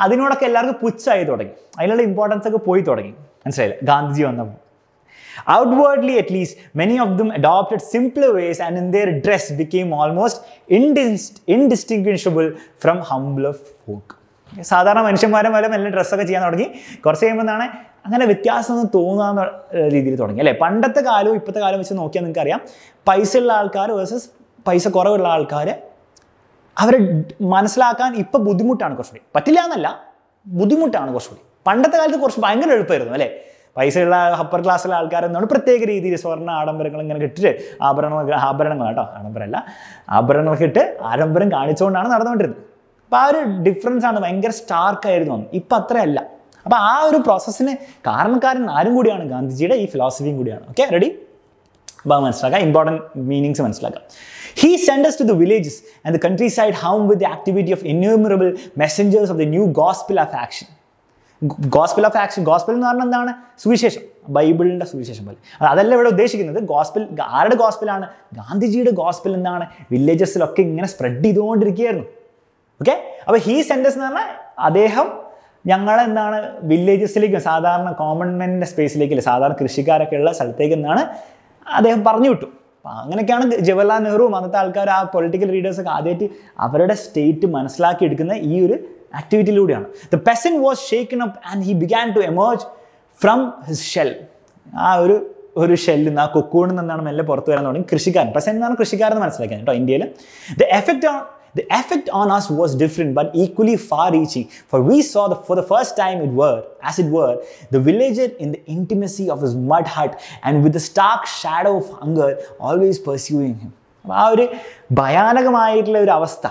അതിനോടൊക്കെ എല്ലാവർക്കും പുച്ഛായി തുടങ്ങി, അതിനുള്ള ഇമ്പോർട്ടൻസ് ഒക്കെ പോയി തുടങ്ങി. മനസ്സിലായില്ല ഗാന്ധിജി വന്നപ്പോൾ. Outwardly at least, many of them adopted simpler ways and in their dress became almost indistinguishable from humbler folk. സാധാരണ മനുഷ്യന്മാരെ പോലെ നല്ല ഡ്രസ്സൊക്കെ ചെയ്യാൻ തുടങ്ങി. കുറച്ച് കഴിയുമ്പോൾ എന്താണ് അങ്ങനെ വ്യത്യാസമൊന്നും തോന്നാവുന്ന രീതിയിൽ തുടങ്ങി അല്ലേ. പണ്ടത്തെ കാലവും ഇപ്പോഴത്തെ കാലം വെച്ച് നോക്കിയാൽ നിങ്ങൾക്ക് അറിയാം, പൈസ ഉള്ള ആൾക്കാർ വേഴ്സസ് പൈസ കുറവുള്ള ആൾക്കാർ അവരെ മനസ്സിലാക്കാൻ ഇപ്പം ബുദ്ധിമുട്ടാണ് കുറച്ചുകൂടി. പറ്റില്ല എന്നല്ല, ബുദ്ധിമുട്ടാണ് കുറച്ചുകൂടി. പണ്ടത്തെ കാലത്ത് കുറച്ച് ഭയങ്കര എളുപ്പമായിരുന്നു അല്ലേ. പൈസയുള്ള അപ്പർ ക്ലാസ്സിലുള്ള ആൾക്കാരെന്നാണ് പ്രത്യേക രീതിയിൽ സ്വർണ്ണ ആഡംബരങ്ങൾ ഇങ്ങനെ ഇട്ടിട്ട് ആഭരണങ്ങൾ കേട്ടോ, ആഡംബരമല്ല, ആഭരണങ്ങളൊക്കെ ഇട്ട് ആഡംബരം കാണിച്ചുകൊണ്ടാണ് നടന്നുകൊണ്ടിരുന്നത്. അപ്പോൾ ആ ഒരു ഡിഫറൻസ് ആണ്, ഭയങ്കര സ്റ്റാർക്കായിരുന്നു അന്ന്. ഇപ്പം അത്രയല്ല. അപ്പോൾ ആ ഒരു പ്രോസസ്സിന് കാരണക്കാരൻ ആരും കൂടിയാണ്, ഗാന്ധിജിയുടെ ഈ ഫിലോസഫിയും കൂടിയാണ്. Okay, ready? അപ്പോൾ മനസ്സിലാക്കാം, ഇമ്പോർട്ടൻറ്റ് മീനിങ്സ് മനസ്സിലാക്കാം. He sent us to the villages and the countryside hum with the activity of innumerable messengers of the new gospel of action. Gospel of action, gospel എന്ന് പറഞ്ഞാൽ എന്താണ്? സുവിശേഷം, ബൈബിളിൻ്റെ സുവിശേഷം പോലെ. അതല്ല ഇവിടെ ഉദ്ദേശിക്കുന്നത്. ഗോസ്പൽ ആരുടെ ഗോസ്പലാണ്? ഗാന്ധിജിയുടെ ഗോസ്പൽ എന്താണ് വില്ലേജസിലൊക്കെ ഇങ്ങനെ സ്പ്രെഡ് ചെയ്തുകൊണ്ടിരിക്കുകയായിരുന്നു. ഓക്കെ, അപ്പോൾ ഹീ സെൻറ്റസ് എന്ന് പറഞ്ഞാൽ അദ്ദേഹം ഞങ്ങളെന്താണ് വില്ലേജസിലേക്ക് സാധാരണ കോമൺ മെൻ്റെ സ്പേസിലേക്കില്ല സാധാരണ കൃഷിക്കാരൊക്കെ ഉള്ള സ്ഥലത്തേക്ക് എന്നാണ് അദ്ദേഹം പറഞ്ഞു വിട്ടു. അപ്പോൾ അങ്ങനെയൊക്കെയാണ് ജവഹർലാൽ നെഹ്റുവും അന്നത്തെ ആൾക്കാർ ആ പൊളിറ്റിക്കൽ ലീഡേഴ്സൊക്കെ ആദ്യമായിട്ട് അവരുടെ സ്റ്റേറ്റ് മനസ്സിലാക്കി എടുക്കുന്ന ഈ ഒരു ആക്ടിവിറ്റിയിലൂടെയാണ്. The peasant was shaken up and he began to emerge from his shell. ആ ഒരു ഷെല്ലിൽ നിന്ന് ആ കൊക്കൂണിൽ നിന്നാണ് മെല്ലെ പുറത്ത് വരാൻ തുടങ്ങി കൃഷിക്കാരൻ. പെസന്റ് എന്നാണ് കൃഷിക്കാരെന്ന് മനസ്സിലാക്കിയത് കേട്ടോ ഇന്ത്യയിൽ. The effect on us was different but equally far-reaching, for we saw for the first time as it were, the villager in the intimacy of his mud hut and with the stark shadow of hunger always pursuing him. ആ ഒരു ഭയാനകമായിട്ടുള്ള ഒരു അവസ്ഥ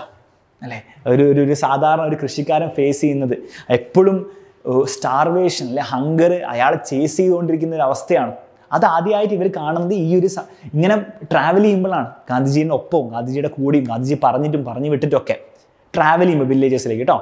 അല്ലേ ഒരു സാധാരണ ഒരു കൃഷിക്കാരൻ face ചെയ്യുന്നത് എപ്പോഴും സ്റ്റാർവേഷൻ അല്ലെ ഹങ്കർ അയാളെ ചേസ് ചെയ്തുകൊണ്ടിരിക്കുന്ന ഒരു അവസ്ഥയാണ്. അത് ആദ്യമായിട്ട് ഇവർ കാണുന്നത് ഈ ഒരു ഇങ്ങനെ ട്രാവൽ ചെയ്യുമ്പോഴാണ്. ഗാന്ധിജീൻ്റെ ഒപ്പവും ഗാന്ധിജിയുടെ കൂടെയും ഗാന്ധിജി പറഞ്ഞിട്ടും പറഞ്ഞു വിട്ടിട്ടൊക്കെ ട്രാവൽ ചെയ്യുമ്പോൾ വില്ലേജസിലേക്ക് കേട്ടോ.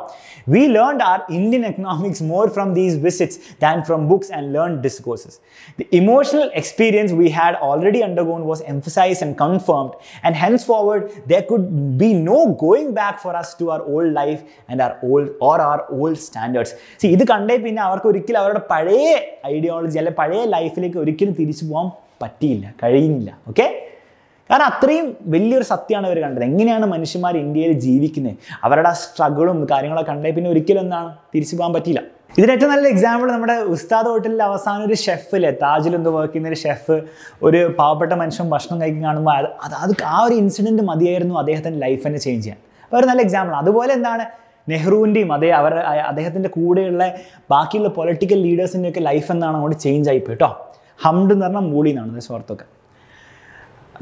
We learned our Indian economics more from these visits than from books and learned discourses. The emotional experience we had already undergone was emphasized and confirmed, and henceforward there could be no going back for us to our old life and our old standards. See, ഇത് കണ്ടേ പിന്നെ അവർക്ക് ഒരിക്കലും അവരുടെ പഴയ ideology അല്ലെ പഴയ ലൈഫിലേക്ക് ഒരിക്കലും തിരിച്ചു പോകാൻ പറ്റിയില്ല, കഴിയുന്നില്ല. ഓക്കെ, കാരണം അത്രയും വലിയൊരു സത്യമാണ് അവർ കണ്ടത്. എങ്ങനെയാണ് മനുഷ്യന്മാർ ഇന്ത്യയിൽ ജീവിക്കുന്നത്, അവരുടെ ആ സ്ട്രഗിളും കാര്യങ്ങളൊക്കെ കണ്ടേ പിന്നെ ഒരിക്കലും എന്താണ് തിരിച്ചു പോകാൻ പറ്റിയില്ല. ഇതിന് ഏറ്റവും നല്ല എക്സാമ്പിൾ നമ്മുടെ ഉസ്താദ് ഹോട്ടലിൽ അവസാനം ഒരു ഷെഫില്ലേ, താജിൽ എന്തോ വർക്ക് ചെയ്യുന്ന ഒരു ഷെഫ് ഒരു പാവപ്പെട്ട മനുഷ്യൻ ഭക്ഷണം കഴിക്കാൻ കാണുമ്പോൾ അത് ആ ഒരു ഇൻസിഡൻറ്റ് മതിയായിരുന്നു അദ്ദേഹത്തിൻ്റെ ലൈഫ് തന്നെ ചേഞ്ച് ചെയ്യാൻ. അപ്പോൾ ഒരു നല്ല എക്സാമ്പിൾ. അതുപോലെ എന്താണ് നെഹ്റുവിൻ്റെയും അദ്ദേഹത്തിൻ്റെ കൂടെയുള്ള ബാക്കിയുള്ള പൊളിറ്റിക്കൽ ലീഡേഴ്സിൻ്റെയൊക്കെ ലൈഫ് എന്താണ് അങ്ങോട്ട് ചേഞ്ച് ആയിപ്പോയി കേട്ടോ. ഹംഡ് എന്ന് പറഞ്ഞാൽ മൂളി എന്നാണ് സുഹൃത്തൊക്കെ.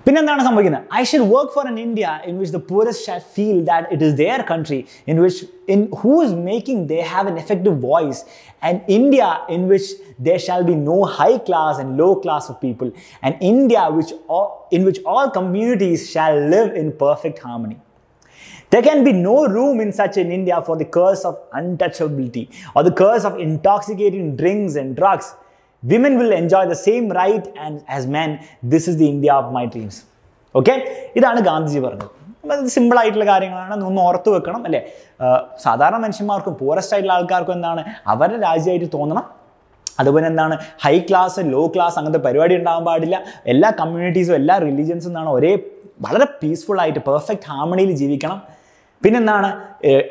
പിന്നെന്താണ് സംഭവിക്കുന്നത്? I should work for an India in which the poorest shall feel that it is their country, in whose making they have an effective voice, and India in which there shall be no high class and low class of people, and India in which all communities shall live in perfect harmony. There can be no room in such an India for the curse of untouchability or the curse of intoxicating drinks and drugs. Women will enjoy the same right as men. This is the India of my dreams. Okay, ഇതാണ് ഗാന്ധിജി പറഞ്ഞത്. Simple ആയിട്ടുള്ള കാര്യങ്ങളാണ്, ഒന്ന് ഓർത്ത് വെക്കണം അല്ലേ. സാധാരണ മനുഷ്യന്മാർക്കും poorest ആയിട്ടുള്ള ആൾക്കാർക്കും എന്താണ് അവരുടെ രാജ്യമായിട്ട് തോന്നണം. അതുപോലെ എന്താണ് ഹൈ ക്ലാസ് ലോ ക്ലാസ് അങ്ങനത്തെ പരിപാടി ഉണ്ടാകാൻ പാടില്ല. എല്ലാ കമ്മ്യൂണിറ്റീസും എല്ലാ റിലീജിയൻസും എന്താണ് ഒരേ വളരെ പീസ്ഫുൾ ആയിട്ട് പെർഫെക്റ്റ് ഹാർമണിയിൽ ജീവിക്കണം. പിന്നെന്താണ്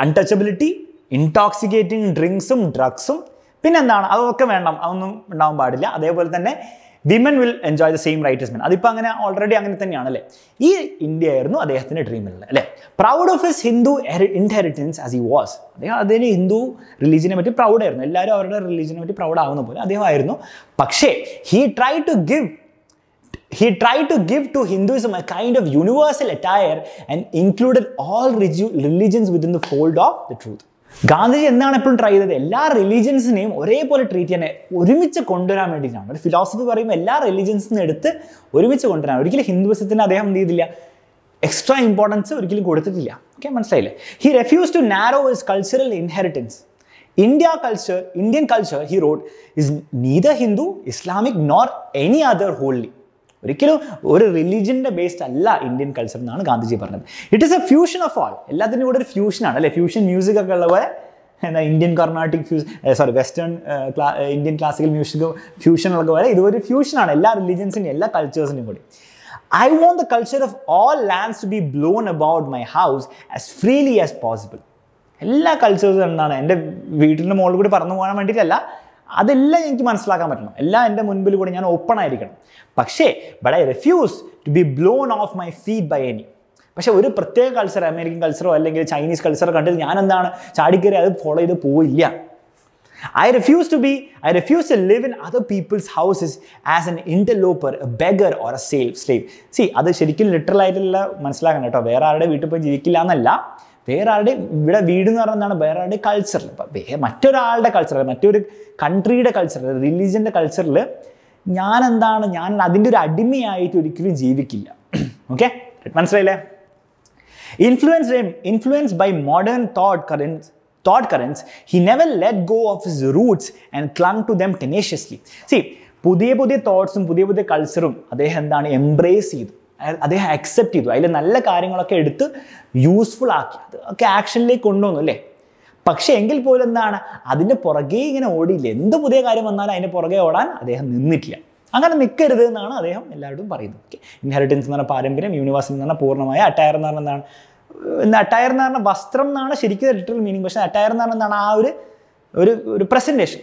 അൺടച്ചബിലിറ്റി, ഇൻടോക്സിക്കേറ്റിംഗ് ഡ്രിങ്ക്സും ഡ്രഗ്സും പിന്നെന്താണ് അതൊക്കെ വേണം, അതൊന്നും ഉണ്ടാവാൻ പാടില്ല. അതേപോലെ തന്നെ women will enjoy the same right as men. അതിപ്പോൾ അങ്ങനെ ഓൾറെഡി അങ്ങനെ തന്നെയാണ് അല്ലേ. ഈ ഇന്ത്യ ആയിരുന്നു അദ്ദേഹത്തിൻ്റെ ഡ്രീമിലുള്ളത് അല്ലേ. Proud of his Hindu inheritance as he was. അദ്ദേഹം ഹിന്ദു റിലീജിയനെ പറ്റി പ്രൗഡായിരുന്നു. എല്ലാവരും അവരുടെ റിലീജിയനെ പറ്റി പ്രൗഡ് ആവുന്ന പോലെ അദ്ദേഹമായിരുന്നു. പക്ഷേ he tried to give to Hinduism a kind of universal attire and included all religions within the fold of the truth. Gandhiji എന്താണ് എപ്പോഴും ട്രൈ ചെയ്തത്? എല്ലാ റിലീജിയൻസിനെയും ഒരേപോലെ ട്രീറ്റ് ചെയ്യാൻ, ഒരുമിച്ച് കൊണ്ടുവരാൻ വേണ്ടിയിട്ടാണ്. ഒരു ഫിലോസഫി പറയുമ്പോൾ എല്ലാ റിലീജിയൻസിനും എടുത്ത് ഒരുമിച്ച് കൊണ്ടുവരാൻ. ഒരിക്കലും ഹിന്ദുവിസത്തിന് അദ്ദേഹം എന്ത് ചെയ്തില്ല, എക്സ്ട്രാ ഇമ്പോർട്ടൻസ് ഒരിക്കലും കൊടുത്തിട്ടില്ല. ഓക്കെ, മനസ്സിലായില്ലേ? He refused to narrow his cultural inheritance. Indian culture, he wrote, is neither Hindu, Islamic nor any other wholly. ഒരിക്കലും ഒരു റിലീജിയൻ്റെ ബേസ്ഡ് അല്ല ഇന്ത്യൻ കൾച്ചർ എന്നാണ് ഗാന്ധിജി പറഞ്ഞത്. It is A fusion of all. എല്ലാത്തിനും കൂടെ ഒരു ഫ്യൂഷനാണ് അല്ലേ. ഫ്യൂഷൻ മ്യൂസിക് ഒക്കെ ഉള്ള പോലെ എന്താ Indian Carnatic western Indian classical music fusion ഉള്ള പോലെ ഇതൊരു ഫ്യൂഷനാണ് എല്ലാ റിലീജിയൻസിൻ്റെയും എല്ലാ കൾച്ചേഴ്സിൻ്റെയും കൂടി. I want the culture of all lands to be blown about my house as freely as possible. എല്ലാ കൾച്ചേഴ്സും എന്താണ് എൻ്റെ വീട്ടിൻ്റെ മുകളിൽ കൂടി പറന്നു പോകാൻ വേണ്ടിയിട്ടല്ല, അതെല്ലാം എനിക്ക് മനസ്സിലാക്കാൻ പറ്റണം. എല്ലാം എൻ്റെ മുൻപിൽ കൂടി ഞാൻ ഓപ്പൺ ആയിരിക്കണം. പക്ഷേ but I refuse to be blown off my feet by any. പക്ഷേ ഒരു പ്രത്യേക കൾച്ചർ, അമേരിക്കൻ കൾച്ചറോ അല്ലെങ്കിൽ ചൈനീസ് കൾച്ചറോ കണ്ടിട്ട് ഞാൻ എന്താണ് ചാടിക്കറി അത് ഫോളോ ചെയ്ത് പോവില്ല. I refuse to live in other people's houses as an interloper, a beggar or a slave. See, അത് ശരിക്കും ലിറ്ററൽ ആയിട്ടുള്ള മനസ്സിലാക്കണം കേട്ടോ. വേറെ ആരുടെ വീട്ടിൽ പോയി ജീവിക്കില്ല എന്നല്ല. വേറെ ആരുടെ ഇവിടെ വീട് എന്ന് പറയുന്നതാണ് വേറെ ആരുടെ കൾച്ചറിൽ. ഇപ്പം മറ്റൊരാളുടെ കൾച്ചറിൽ, മറ്റൊരു കൺട്രിയുടെ കൾച്ചറിൽ, റിലീജിയൻ്റെ കൾച്ചറിൽ ഞാൻ അതിൻ്റെ ഒരു അടിമയായിട്ട് ഒരിക്കലും ജീവിക്കില്ല. ഓക്കെ, മനസ്സിലായില്ലേ? Influenced by modern thought currents, he never let go of his roots and clung to them tenaciously. See, പുതിയ തോട്ട്സും പുതിയ കൾച്ചറും അദ്ദേഹം എന്താണ് എംബ്രേസ് ചെയ്തു, അദ്ദേഹം അക്സെപ്റ്റ് ചെയ്തു. അതിൽ നല്ല കാര്യങ്ങളൊക്കെ എടുത്ത് യൂസ്ഫുൾ ആക്കി അതൊക്കെ ആക്ഷനിലേക്ക് കൊണ്ടുവന്നു അല്ലേ. പക്ഷേ എങ്കിൽ പോലും എന്താണ് അതിൻ്റെ പുറകെ ഇങ്ങനെ ഓടിയില്ല. എന്ത് പുതിയ കാര്യം വന്നാലും അതിൻ്റെ പുറകെ ഓടാൻ അദ്ദേഹം നിന്നിട്ടില്ല. അങ്ങനെ നിൽക്കരുത് എന്നാണ് അദ്ദേഹം എല്ലാവരോടും പറയുന്നത്. ഓക്കെ, ഇൻഹെറിറ്റൻസ് എന്ന് പറഞ്ഞ പാരമ്പര്യം, യൂണിവേഴ്സൽ എന്ന് പറഞ്ഞാൽ പൂർണ്ണമായ, അറ്റയർ എന്ന് പറഞ്ഞാൽ എന്താണ്, അറ്റയർ എന്ന് പറഞ്ഞാൽ വസ്ത്രം എന്നാണ് ശരിക്കും ലിറ്ററൽ മീനിങ്. പക്ഷേ അറ്റയർ എന്ന് പറഞ്ഞാൽ എന്താണ്, ആ ഒരു പ്രസൻറ്റേഷൻ.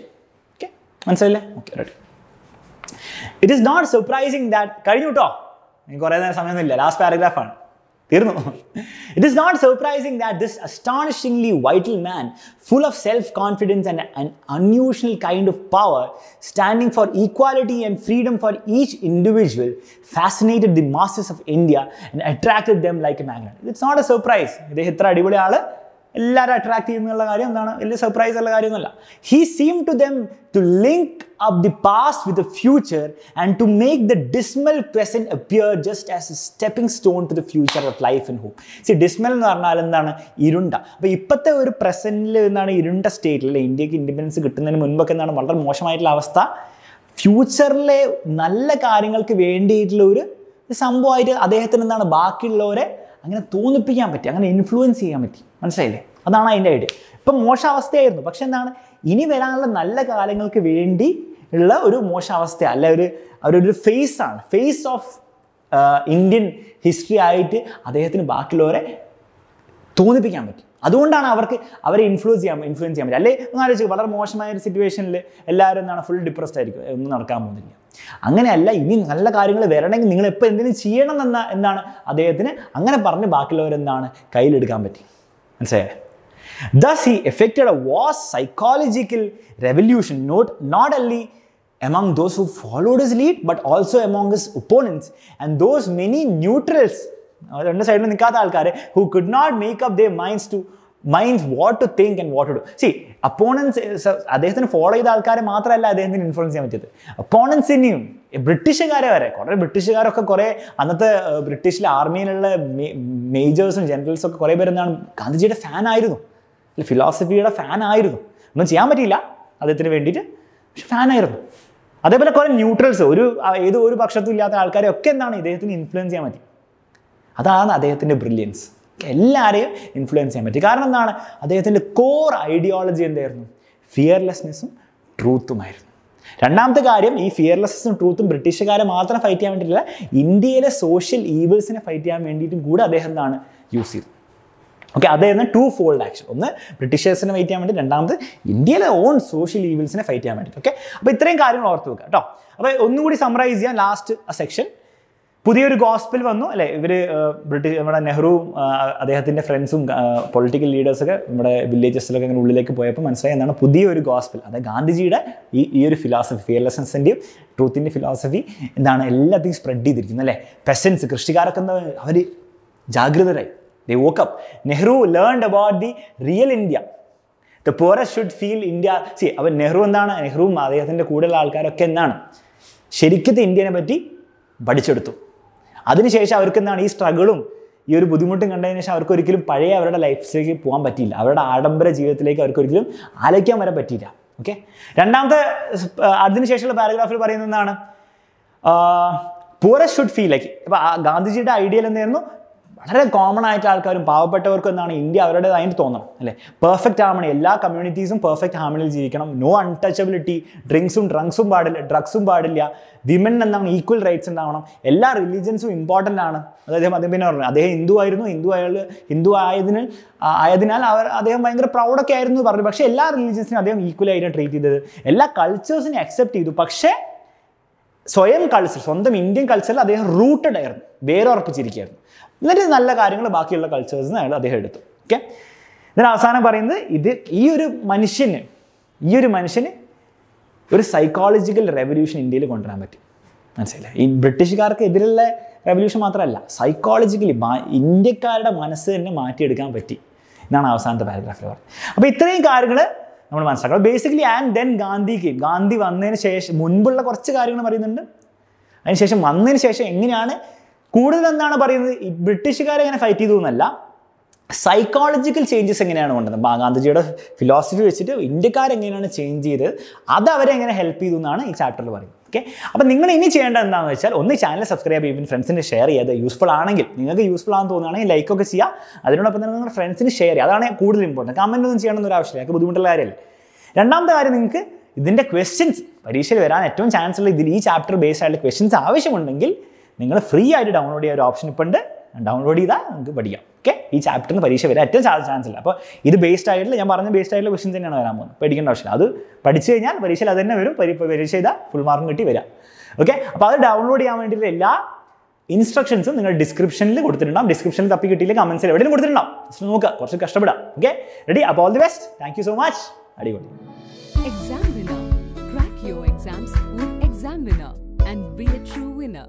ഓക്കെ, മനസ്സിലല്ലേ? Okay, ready. It is not surprising that, കഴിഞ്ഞു കേട്ടോ, എനിക്ക് കുറേ നേരം സമയമൊന്നുമില്ല, ലാസ്റ്റ് പാരഗ്രാഫാണ്, തീർന്നു. It is not surprising that this astonishingly vital man, full of self-confidence and an unusual kind of power, standing for equality and freedom for each individual, fascinated the masses of India and attracted them like a magnet. It's not a surprise. ഇദ്ദേഹം ഇത്ര അടിപൊളി ആള് എല്ലാവരും attract ചെയ്യുന്നുള്ള കാര്യം എന്താണ്, വലിയ surprise ഉള്ള കാര്യമൊന്നുമല്ല. He seemed to them to link up the past with the future and to make the dismal present appear just as a stepping stone to the future of life and hope. See, dismal എന്ന് പറഞ്ഞാൽ എന്താണ്, ഇരുണ്ട. അപ്പോൾ ഇപ്പോഴത്തെ ഒരു പ്രസൻറ്റിൽ എന്താണ് ഇരുണ്ട സ്റ്റേറ്റിൽ, അല്ലെ, ഇന്ത്യക്ക് ഇൻഡിപെൻഡൻസ് കിട്ടുന്നതിന് മുൻപൊക്കെ എന്താണ് വളരെ മോശമായിട്ടുള്ള അവസ്ഥ. ഫ്യൂച്ചറിലെ നല്ല കാര്യങ്ങൾക്ക് വേണ്ടിയിട്ടുള്ള ഒരു സംഭവമായിട്ട് അദ്ദേഹത്തിന് എന്താണ് ബാക്കിയുള്ളവരെ അങ്ങനെ തോന്നിപ്പിക്കാൻ പറ്റി, അങ്ങനെ ഇൻഫ്ലുവൻസ് ചെയ്യാൻ പറ്റി. മനസ്സിലായില്ലേ? അതാണ് അതിൻ്റെ ഐഡിയ. ഇപ്പം മോശാവസ്ഥയായിരുന്നു, പക്ഷെ എന്താണ് ഇനി വരാനുള്ള നല്ല കാലങ്ങൾക്ക് വേണ്ടി ഉള്ള ഒരു മോശാവസ്ഥ അല്ല, ഒരു ഫേസാണ്, ഫേസ് ഓഫ് ഇന്ത്യൻ ഹിസ്റ്ററി ആയിട്ട് അദ്ദേഹത്തിന് ബാക്കിയുള്ളവരെ തോന്നിപ്പിക്കാൻ പറ്റി. അതുകൊണ്ടാണ് അവരെ ഇൻഫ്ലുവൻസ് ചെയ്യാൻ പറ്റും. അല്ലേ, ഒന്ന് ആലോചിച്ച്, വളരെ മോശമായ ഒരു സിറ്റുവേഷനിൽ എല്ലാവരും എന്താണ് ഫുൾ ഡിപ്രസ്ഡ് ആയിരിക്കും, ഒന്നും നടക്കാൻ പോകുന്നില്ല. അങ്ങനെയല്ല, ഇനി നല്ല കാര്യങ്ങൾ വരണമെങ്കിൽ നിങ്ങൾ എപ്പോൾ എന്തെങ്കിലും ചെയ്യണം എന്നാണ് അദ്ദേഹത്തിന് അങ്ങനെ പറഞ്ഞ് ബാക്കിയുള്ളവരെന്താണ് കയ്യിലെടുക്കാൻ പറ്റി. മനസ്സിലായേ? Thus he effected a vast psychological revolution, not only among those who followed his lead, but also among his opponents and those many neutrals, രണ്ട് സൈഡിൽ നിൽക്കാത്ത ആൾക്കാർ, who could not make up their minds what to think and what to do. See, opponents, അദ്ദേഹത്തിന് follow ചെയ്ത ആൾക്കാരെ മാത്രമല്ല അദ്ദേഹത്തിന് influence ചെയ്യാൻ പറ്റിയത്, ഒപ്പോണൻസിനെയും ബ്രിട്ടീഷുകാരെ വരെ. കുറേ ബ്രിട്ടീഷുകാരൊക്കെ കുറേ അന്നത്തെ ബ്രിട്ടീഷിലെ ആർമിയിലുള്ള മേജേഴ്സും ജനറൽസും ഒക്കെ കുറേ പേര് എന്താണ് ഗാന്ധിജിയുടെ ഫാനായിരുന്നു, അല്ലെ, ഫിലോസഫിയുടെ ഫാനായിരുന്നു. ഒന്നും ചെയ്യാൻ പറ്റിയില്ല അദ്ദേഹത്തിന് വേണ്ടിയിട്ട്, പക്ഷെ ഫാനായിരുന്നു. അതേപോലെ കുറേ ന്യൂട്രൽസ്, ഏതോ ഒരു പക്ഷത്തും ഇല്ലാത്ത ആൾക്കാരെ ഒക്കെ എന്താണ് ഇദ്ദേഹത്തിന് ഇൻഫ്ലുവൻസ് ചെയ്യാൻ പറ്റി. അതാണ് അദ്ദേഹത്തിൻ്റെ ബ്രില്യൻസ്. എല്ലാവരെയും ഇൻഫ്ലുവൻസ് ചെയ്യാൻ പറ്റി. കാരണം എന്താണ്, അദ്ദേഹത്തിൻ്റെ കോർ ഐഡിയോളജി എന്തായിരുന്നു? ഫിയർലെസ്നെസ്സും ട്രൂത്തുമായിരുന്നു. രണ്ടാമത്തെ കാര്യം, ഈ ഫിയർലെസ്നെസ്സും ട്രൂത്തും ബ്രിട്ടീഷുകാരെ മാത്രം ഫൈറ്റ് ചെയ്യാൻ വേണ്ടിയിട്ടില്ല, ഇന്ത്യയിലെ സോഷ്യൽ ഈവിൾസിനെ ഫൈറ്റ് ചെയ്യാൻ വേണ്ടിയിട്ടും കൂടെ അദ്ദേഹം എന്താണ് യൂസ് ചെയ്തത്. ഓക്കെ, അതായിരുന്നു ടു ഫോൾഡ് ആക്ഷൻ. ഒന്ന് ബ്രിട്ടീഷേഴ്സിനെ ഫൈറ്റ് ചെയ്യാൻ വേണ്ടി, രണ്ടാമത് ഇന്ത്യയിലെ ഓൺ സോഷ്യൽ ഈവിൾസിനെ ഫൈറ്റ് ചെയ്യാൻ വേണ്ടി. ഓക്കെ, അപ്പോൾ ഇത്രയും കാര്യങ്ങൾ ഓർത്ത് വെക്കുക കേട്ടോ. അപ്പോൾ ഒന്നുകൂടി സമ്മറൈസ് ചെയ്യാം ലാസ്റ്റ് സെക്ഷൻ. പുതിയൊരു ഗോസ്പൽ വന്നു, അല്ലേ, നമ്മുടെ നെഹ്റുവും അദ്ദേഹത്തിൻ്റെ ഫ്രണ്ട്സും പൊളിറ്റിക്കൽ ലീഡേഴ്സൊക്കെ നമ്മുടെ വില്ലേജസിലൊക്കെ അങ്ങനെ ഉള്ളിലേക്ക് പോയപ്പോൾ മനസ്സിലായി എന്താണ് പുതിയൊരു ഗോസ്പൽ. അതായത് ഗാന്ധിജിയുടെ ഈ ഒരു ഫിലോസഫി, ഫിയർലെസ്നെസ്സിൻ്റെയും ട്രൂത്തിൻ്റെ ഫിലോസഫി എന്താണ് എല്ലാத்தைയും സ്പ്രെഡ് ചെയ്തിരിക്കുന്നത്, അല്ലേ. പെസൻസ്, കൃഷിക്കാരൊക്കെ എന്താ, അവർ ജാഗ്രതരായി. They woke up. Nehru learned about the real India. The poorest should feel India. See, അപ്പോൾ നെഹ്റു എന്താണ്, നെഹ്റുവും അദ്ദേഹത്തിൻ്റെ കൂടെയുള്ള ആൾക്കാരൊക്കെ എന്താണ് ശരിക്കത്തെ ഇന്ത്യനെ പറ്റി പഠിച്ചെടുത്തു. അതിനുശേഷം അവർക്ക് എന്താണ് ഈ സ്ട്രഗിളും ഈ ഒരു ബുദ്ധിമുട്ടും കണ്ടതിന് ശേഷം അവർക്ക് ഒരിക്കലും പഴയ അവരുടെ ലൈഫിലേക്ക് പോകാൻ പറ്റിയില്ല, അവരുടെ ആഡംബര ജീവിതത്തിലേക്ക് അവർക്ക് ഒരിക്കലും ആലോചിക്കാൻ വരാൻ പറ്റിയില്ല. ഓക്കെ, രണ്ടാമത്തെ അതിനുശേഷമുള്ള പാരഗ്രാഫിൽ പറയുന്നത് എന്താണ്, പൂറസ്റ്റ് ഷുഡ് ഫീൽ ലൈക്ക്. അപ്പോൾ ഗാന്ധിജിയുടെ ഐഡിയൽ എന്തായിരുന്നു, വളരെ കോമൺ ആയിട്ട് ആൾക്കാരും പാവപ്പെട്ടവർക്കും എന്താണ് ഇന്ത്യ അവരുടേതായിട്ട് തോന്നണം, അല്ലേ. പെർഫെക്റ്റ് ഹാർമണി, എല്ലാ കമ്മ്യൂണിറ്റീസും പെർഫെക്റ്റ് ഹാർമണിയിൽ ജീവിക്കണം. നോ അൺടച്ചബിലിറ്റി, ഡ്രഗ്സും പാടില്ല. വിമൻ എന്താണ് ഈക്വൽ റൈറ്റ്സ് ഉണ്ടാവണം. എല്ലാ റിലീജിയൻസും ഇമ്പോർട്ടൻ്റ് ആണ്. അദ്ദേഹം പിന്നെ പറഞ്ഞു, അദ്ദേഹം ഹിന്ദു ആയതിനാൽ അദ്ദേഹം ഭയങ്കര പ്രൗഡൊക്കെ ആയിരുന്നു പറഞ്ഞു. പക്ഷേ എല്ലാ റിലീജിയൻസിനും അദ്ദേഹം ഈക്വൽ ആയിട്ട് ട്രീറ്റ് ചെയ്തത്, എല്ലാ കൾച്ചേഴ്സിനെ അക്സെപ്റ്റ് ചെയ്തു. പക്ഷേ സ്വന്തം ഇന്ത്യൻ കൾച്ചറിൽ അദ്ദേഹം റൂട്ടഡ് ആയിരുന്നു, വേരുറപ്പിച്ചിരിക്കുകയായിരുന്നു. എന്നിട്ട് നല്ല കാര്യങ്ങൾ ബാക്കിയുള്ള കൾച്ചേഴ്സിന് അദ്ദേഹം എടുത്തു. ഓക്കെ, ഇതിന് അവസാനം പറയുന്നത് ഈ ഒരു മനുഷ്യന് ഒരു സൈക്കോളജിക്കൽ റെവല്യൂഷൻ ഇന്ത്യയിൽ കൊണ്ടുവരാൻ പറ്റി. മനസ്സിലായില്ലേ? ഈ ബ്രിട്ടീഷുകാർക്ക് എതിരുള്ള റെവല്യൂഷൻ മാത്രമല്ല, സൈക്കോളജിക്കലി ഇന്ത്യക്കാരുടെ മനസ്സ് തന്നെ മാറ്റിയെടുക്കാൻ പറ്റി എന്നാണ് അവസാനത്തെ പാരഗ്രാഫിൽ പറഞ്ഞത്. അപ്പോൾ ഇത്രയും കാര്യങ്ങൾ നമ്മൾ മനസ്സിലാക്കണം. ബേസിക്കലി ആൻഡ് ദെൻ ഗാന്ധി വന്നതിന് ശേഷം മുൻപുള്ള കുറച്ച് കാര്യങ്ങൾ പറയുന്നുണ്ട്. അതിനുശേഷം വന്നതിന് ശേഷം എങ്ങനെയാണ് കൂടുതൽ എന്താണ് പറയുന്നത്, ഈ ബ്രിട്ടീഷുകാരെ എങ്ങനെ ഫൈറ്റ് ചെയ്തു എന്നല്ല, സൈക്കോളജിക്കൽ ചേഞ്ചസ് എങ്ങനെയാണ് കൊണ്ടുവന്നത്. ഗാന്ധിജിയുടെ ഫിലോസഫി വെച്ചിട്ട് ഇന്ത്യക്കാരെങ്ങനെയാണ് ചേഞ്ച് ചെയ്തത്, അത് അവരെ എങ്ങനെ ഹെൽപ്പ് ചെയ്തു എന്നാണ് ഈ ചാപ്റ്ററിൽ പറയുന്നത്. ഓക്കെ, അപ്പോൾ നിങ്ങൾ ഇനി ചെയ്യേണ്ടത് എന്താണെന്ന് വെച്ചാൽ ഒന്ന് ചാനൽ സബ്സ്ക്രൈബ് ചെയ്യും, ഫ്രണ്ട്സിന് ഷെയർ ചെയ്ത് യൂസ്ഫുൾ ആണെങ്കിൽ, നിങ്ങൾക്ക് യൂസ്ഫുൾ ആണെന്ന് തോന്നുകയാണെങ്കിൽ ലൈക്കൊക്കെ ചെയ്യുക, അതിനോടൊപ്പം തന്നെ നിങ്ങളുടെ ഫ്രണ്ട്സിന് ഷെയർ ചെയ്യുക. അതാണ് കൂടുതൽ ഇമ്പോർട്ടൻറ്റ്. കമൻറ്റ് ഒന്നും ചെയ്യണമെന്ന് ഒരു ആവശ്യമില്ല, നിങ്ങൾക്ക് ബുദ്ധിമുട്ടുള്ള കാര്യമല്ലേ. രണ്ടാമത്തെ കാര്യം, നിങ്ങൾക്ക് ഇതിൻ്റെ ക്വസ്റ്റ്യൻസ് പരീക്ഷയിൽ വരാൻ ഏറ്റവും ചാൻസ് ഉള്ള ഇതിൽ ഈ ചാപ്റ്റർ ബേസ്ഡ് ആയിട്ടുള്ള ക്വസ്റ്റ്യൻസ് ആവശ്യമുണ്ടെങ്കിൽ നിങ്ങൾ ഫ്രീ ആയിട്ട് ഡൗൺലോഡ് ചെയ്യുക ഒരു ഓപ്ഷൻ ഇപ്പോൾ ഉണ്ട്. ഡൗൺലോഡ് ചെയ്താൽ നമുക്ക് പഠിക്കാം. ഓക്കെ, ഈ ചാപ്റ്ററിന് പരീക്ഷ വരാൻ ഏറ്റവും ചാൻസ് ഇല്ല. അപ്പോൾ ഇത് ബേസ്ഡ് ആയിട്ടുള്ള, ഞാൻ പറഞ്ഞ ബേസ്ഡ് ആയിട്ടുള്ള ക്വസ്റ്റ്യൻസ് തന്നെയാണ് വരാൻ പോകുന്നത്, പേടിക്കേണ്ട ആവശ്യമില്ല. അത് പഠിച്ചു കഴിഞ്ഞാൽ പരീക്ഷയിൽ അത് തന്നെ വരും, പരീക്ഷ ചെയ്താൽ ഫുൾ മാർക്ക് കിട്ടി വരാം. ഓക്കെ, അപ്പോൾ അത് ഡൗൺലോഡ് ചെയ്യാൻ വേണ്ടിയിട്ടുള്ള എല്ലാ ഇൻസ്ട്രക്ഷൻസും നിങ്ങൾ ഡിസ്ക്രിപ്ഷനിൽ കൊടുത്തിട്ടുണ്ടാവും. ഡിസ്ക്രിപ്ഷനിൽ തപ്പി കിട്ടിയില്ല, കമൻസിൽ എവിടെയും കൊടുത്തിട്ടുണ്ടാവും. ജസ്റ്റ് നോക്കുക, കുറച്ച് കഷ്ടപ്പെടാം. Okay, ready? അപ്പോൾ all the best. Thank you so much. അടിപൊളി. Exam winner. Crack your exams with Exam Winner and be a true winner.